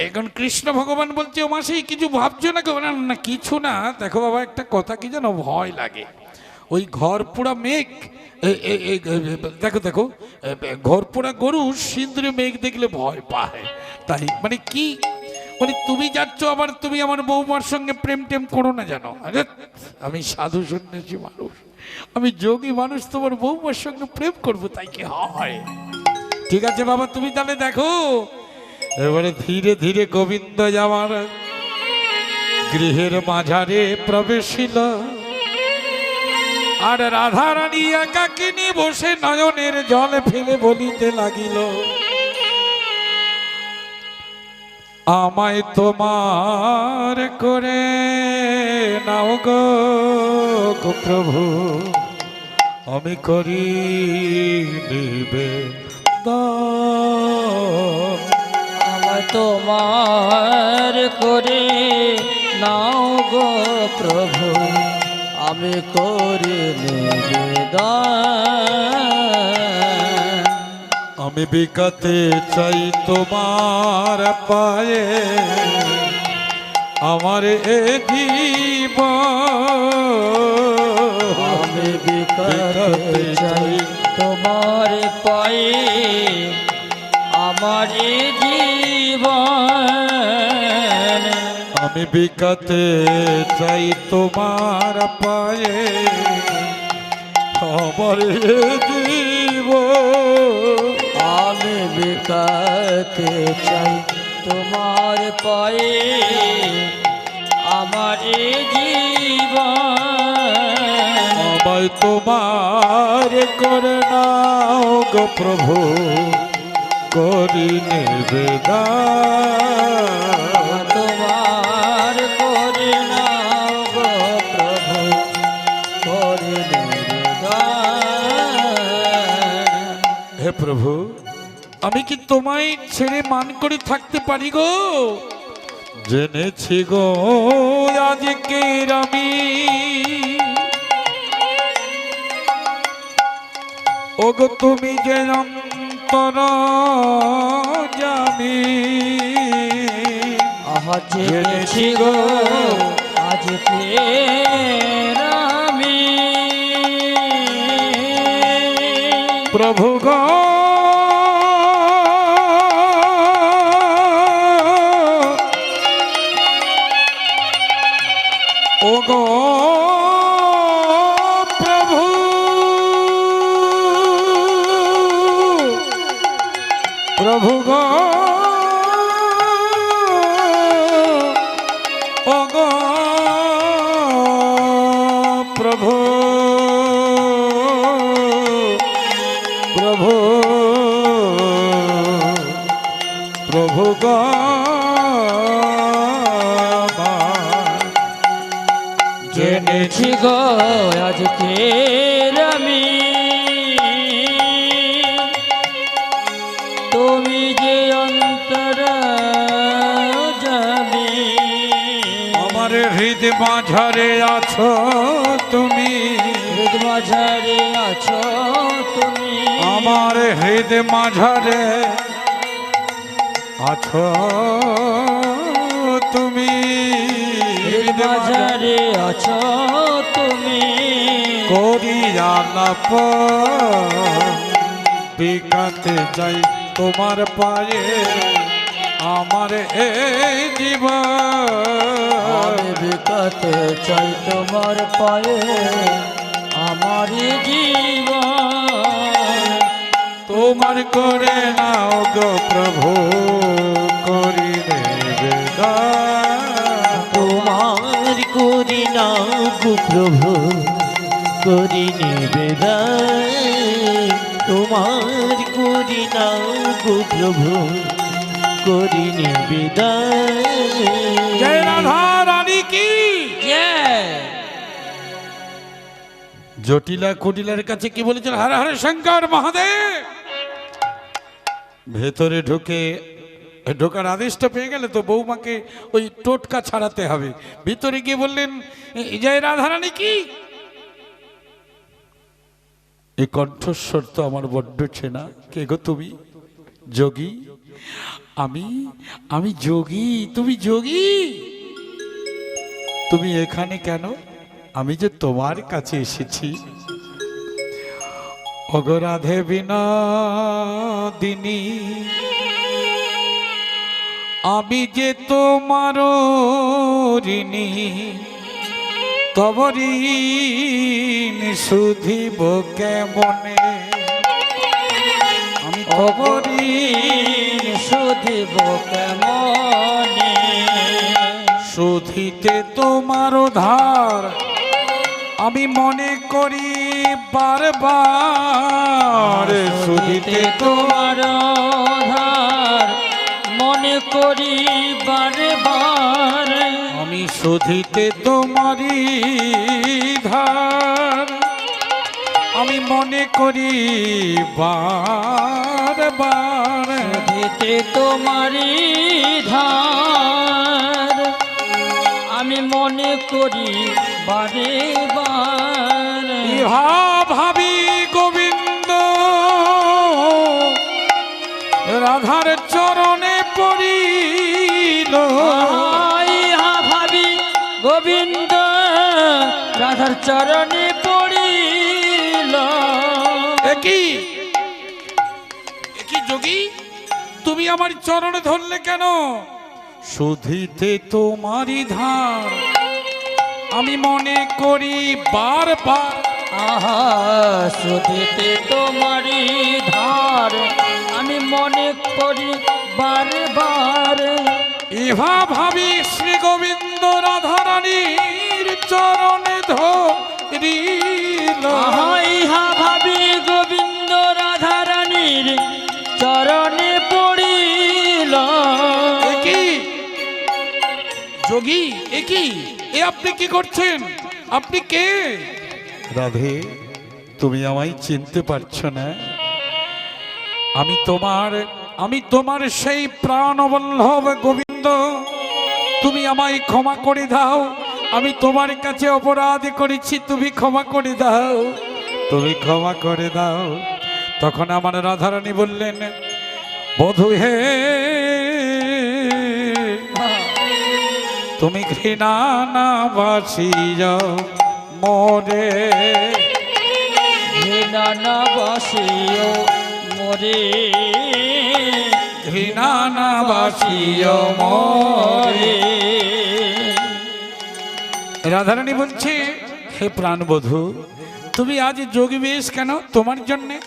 এখন কৃষ্ণ ভগবান বলছে ও মাসি কিছু ভাবছো না? না না কিছু না। দেখো বাবা একটা কথা কি জানো, ভয় লাগে। ওই ঘর পোড়া মেঘ, দেখো দেখো ঘর পোড়া গরু সিঁদুরে মেঘ দেখলে ভয় পায়। তাই মানে কি, মানে তুমি যাচ্ছ আবার তুমি আমার বৌমার সঙ্গে প্রেম টেম করো না জানো। আরে আমি সাধু সন্ন্যাসী মানুষ, আমি যোগী মানুষ, তোমার বৌমার সঙ্গে প্রেম করবো তাই কি হয়? ঠিক আছে বাবা তুমি তাহলে দেখো। এবারে ধীরে ধীরে গোবিন্দ যাওয়ার গৃহের মাঝারে প্রবেশিল, আর রাধারানী একাকিনী বসে নয়নের জল ফেলে বলিতে লাগিল, আমায় তোমার করে নাও গো প্রভু, আমি করি নিবেদন। আমায় তোমার করে নাও গো প্রভু, আমি করি নিবেদন। আমি বিকাতে চাই তোমার পায়ে আমার এ জীবন। আমি বিকাতে চাই তোমার পায়ে আমার এ জীবন। আমি বিকাতে চাই তোমার পায়ে আমার এ জীবন। আমি বিকাতে চাই তোমার পায়ে আমার এ জীবন। আমায় তোমার করে নাও গো প্রভু, করি নিবেদন। তোমার করে নাও গো প্রভু, করি নিবেদন। হে প্রভু, আমি কি তোমায় ছেড়ে মান করে থাকতে পারি গো? জেনেছি গো আজকে আমি ওগো তুমি যে অন্তর জামি। আহা জেনেছি গো আজকে আমি প্রভু গো গো প্রভু প্রভু গো ও গো প্রভু প্রভু প্রভু গো জেনেছি গো আজকে আমি তুমি যে অন্তর যাবে আমার হৃদ মাঝারে আছো তুমি হৃদ মাঝারে আছো তুমি আমার হৃদ মাঝারে আছো তুমি হৃদ মাঝারে আছো তুমি করি আলাপ বিকাতে যাই তোমার পায়ে আমার এই জীবন আমি বিকাতে চাই তোমার পায়ে আমার জীবন তোমার করে নাও গো প্রভু করি নিবেদন তোমার করি নাও গো প্রভু করি নিবেদন তোমার করি নাও গো প্রভু করি নিবেদন জয় রাধা রানী কি জটিলা কুটিলার কাছে কি বলেছিল হরে হরে শঙ্কর মহাদেব ভেতরে ঢোকার আদেশটা পেয়ে গেলে তো বৌমাকে ওই টোটকা ছাড়াতে হবে ভিতরে গিয়ে বললেন জয় রাধারানী কি এই কণ্ঠস্বর তো আমার বড্ড চেনা কে গো তুমি যোগী আমি যোগী তুমি যোগী তুমি এখানে কেন আমি যে তোমার কাছে এসেছি অগরাধে বিনোদিনী আমি যে তোমার ঋণী তব ঋণ শুধিব কেমনে আমি তব ঋণ শুধিব কেমনে শুধিতে তোমার ধার আমি মনে করি বারবার শুধিতে তোমার ধার মনে করি বারবার আমি শুধিতে তোমারই ধার আমি মনে করি বারবার দিতে তোমারই ধার আমি মনে করি বারে বার ইহা ভাবি গোবিন্দ রাধার চরণে পড়িল ইহা ভাবি গোবিন্দ রাধার চরণে পড়িল একই যোগী তুমি আমার চরণে ধরলে কেন শুধিতে তোমারই ধার আমি মনে করি বারবার আহা শুধিতে তোমারই ধার আমি মনে করি বারবার ইহা ভাবি শ্রী গোবিন্দ রাধারানীর চরণে ধরিল আহা ইহা ভাবি গোবিন্দ রাধারানীর চরণে পড়িল একই যোগী একই এ আপনি কি করছেন আপনি কে রাধে তুমি আমায় চিনতে পারছো না আমি তোমার সেই প্রাণবল্লভ গোবিন্দ তুমি আমায় ক্ষমা করে দাও আমি তোমার কাছে অপরাধ করেছি তুমি ক্ষমা করে দাও তুমি ক্ষমা করে দাও তখন আমার রাধারানী বললেন বধূ হে তুমি ঘৃণা না বাসিয়া মোরে ঘৃণা না বাসিও মোরে ঘৃণা না বাসিয়া মোরে রাধারানী বলছে, হে প্রাণবধূ, তুমি আজ যোগী বেশ কেন? তোমার জন্যে।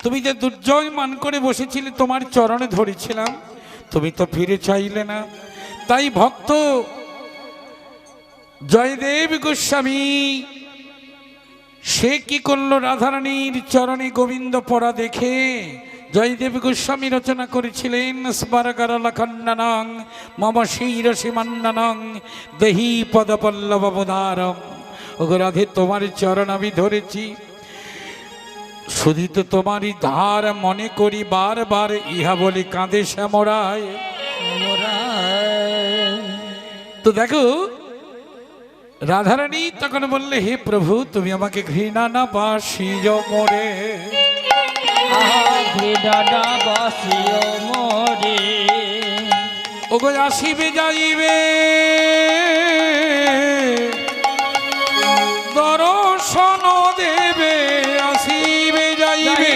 তুমি যে দুর্জয় মান করে বসেছিলে, তোমার চরণে ধরেছিলাম, তুমি তো ফিরে চাইলে না। তাই ভক্ত জয়দেব গোস্বামী সে কি করলো, রাধারানীর চরণে গোবিন্দ পড়া দেখে জয়দেব গোস্বামী রচনা করেছিলেন, স্মারকারলখণ্ডনং মম শিরসীমান্ননং দেহি পদপল্লববোধারম। ওগো রাধে, তোমার চরণ আমি ধরেছি, শুধু তো তোমারই ধার মনে করি বারবার, ইহা বলি কাঁদে শ্যামরায়। তো দেখো, রাধারানী তখন বললে, হে প্রভু, তুমি আমাকে ঘৃণা না বাসিও মোরে, ঘৃণা না বাসিও মোরে। ওগো আসিবে যাইবে দর্শন দেবে, আসিবে যাইবে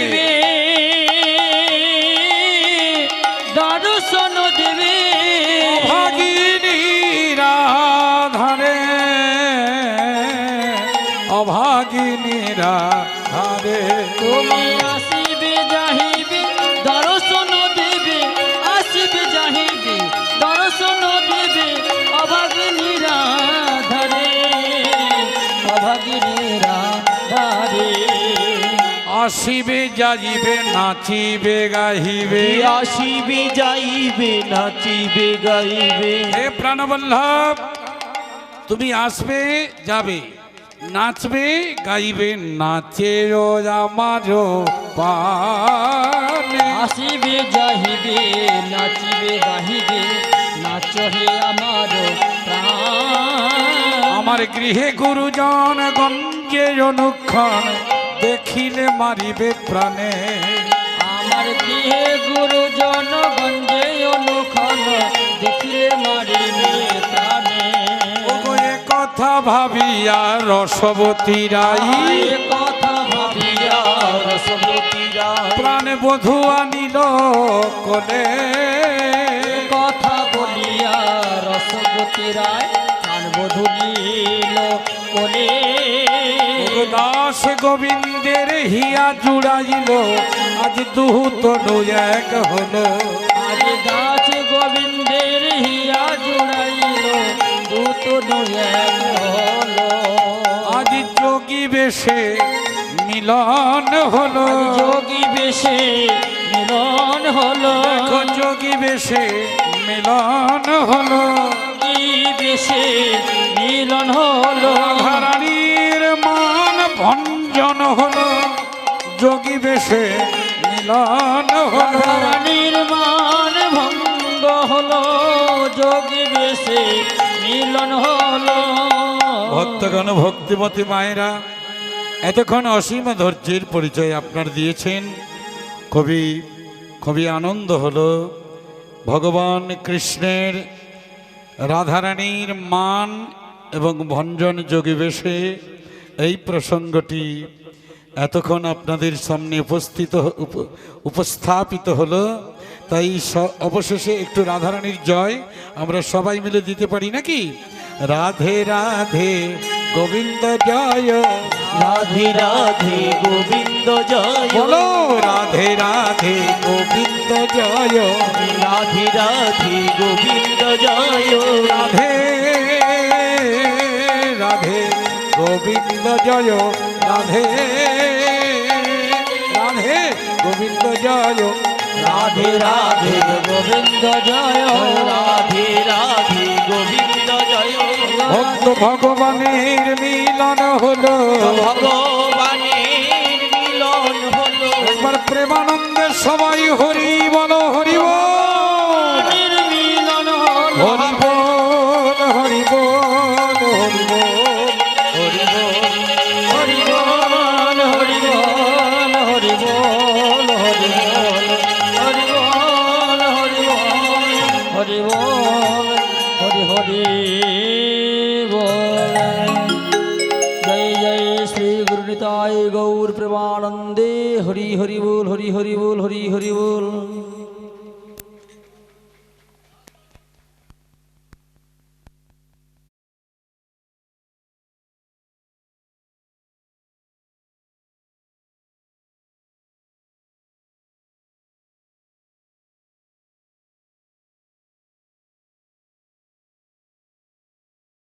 দর্শন দেবে, অভাগিনী রাধারে, অভাগিনী রাধারে। তুমি আসিবে যাহিবে দর্শন দেবে, আসিবে যাহিবে দর্শন দেবে, অভাগিনী রাধারে, অভাগিনী রাধারে। আসিবে যাইবে নাচিবে গাহিবে, আসিবে যাইবে নাচিবে গাইবে। হে প্রাণবল্লভ, তুমি আসবে যাবে, নাচবে গাইবে, নাচেও আমার পানে। আসিবে যাহিবে নাচিবে গাহিবে, নাচ হে আমার প্রাণ। আমার গৃহে গুরুজন গঞ্জে অনুক্ষণ, দেখিলে মারিবে প্রাণে। আমার গৃহে গুরুজন গঞ্জে অনুক্ষণ, দেখিলে মারিবে প্রাণে। ওগো এ কথা ভাবিয়া রসবতী রাই, এ কথা ভাবিয়া রসবতী রায়, প্রাণ বধূ আনিল কোলে। কথা বলিয়া রসবতী রায়, প্রাণ বধূ নিল কোলে। ওগো দাস গোবিন্দের হিয়া জুড়াইল, আজ দুহু তনু এক হলো। আজ দাস গোবিন্দের হিয়া জুড়াইল, দূত এক হলো। আজ যোগী বেশে মিলন হলো, যোগী বেশে মিলন হলো, দেখো যোগী বেশে মিলন হলো। যোগী বেশে মিলন হলো। রাধারানীর মান ভঞ্জন হলো, যোগী বেশে মিলন হলো। রানীর মান ভঙ্গ হলো, যোগী বেশে মিলন হলো। ভক্তগণ, ভক্তিমতী মায়েরা, এতক্ষণ অসীম ধৈর্যের পরিচয় আপনার দিয়েছেন। খুবই আনন্দ হলো। ভগবান কৃষ্ণের রাধারানীর মান এবং ভঞ্জন যোগী বেশে এই প্রসঙ্গটি এতক্ষণ আপনাদের সামনে উপস্থাপিত হলো। তাই অবশেষে একটু রাধারানীর জয় আমরা সবাই মিলে দিতে পারি নাকি? রাধে রাধে গোবিন্দ জয়, রাধে রাধে গোবিন্দ জয়, বলো রাধে রাধে গোবিন্দ জয়, রাধে রাধে গোবিন্দ জয়, রাধে রাধে গোবিন্দ জয়, রাধে রাধে গোবিন্দ জয়, রাধে রাধে গোবিন্দ জয়, রাধে রাধে গোবিন্দ জয়। ভক্ত ভগবানের মিলন হলো, ভগবানের মিলন হলো, একবার প্রেমানন্দে সবাই হরি বলো, হরি বল, মিলন হলো। হরি বল, হরি বল, হরি বল, হরি বল, হরি বল, হরি বল, হরি বল, হরি বল, হরি বল, হরি বল, হরি বল, হরি হরি বল। জয় জয় শ্রী গুরু নিতাই গৌর প্রেমানন্দে, হরি হরি বল, হরি হরি বল, হরি হরি বল।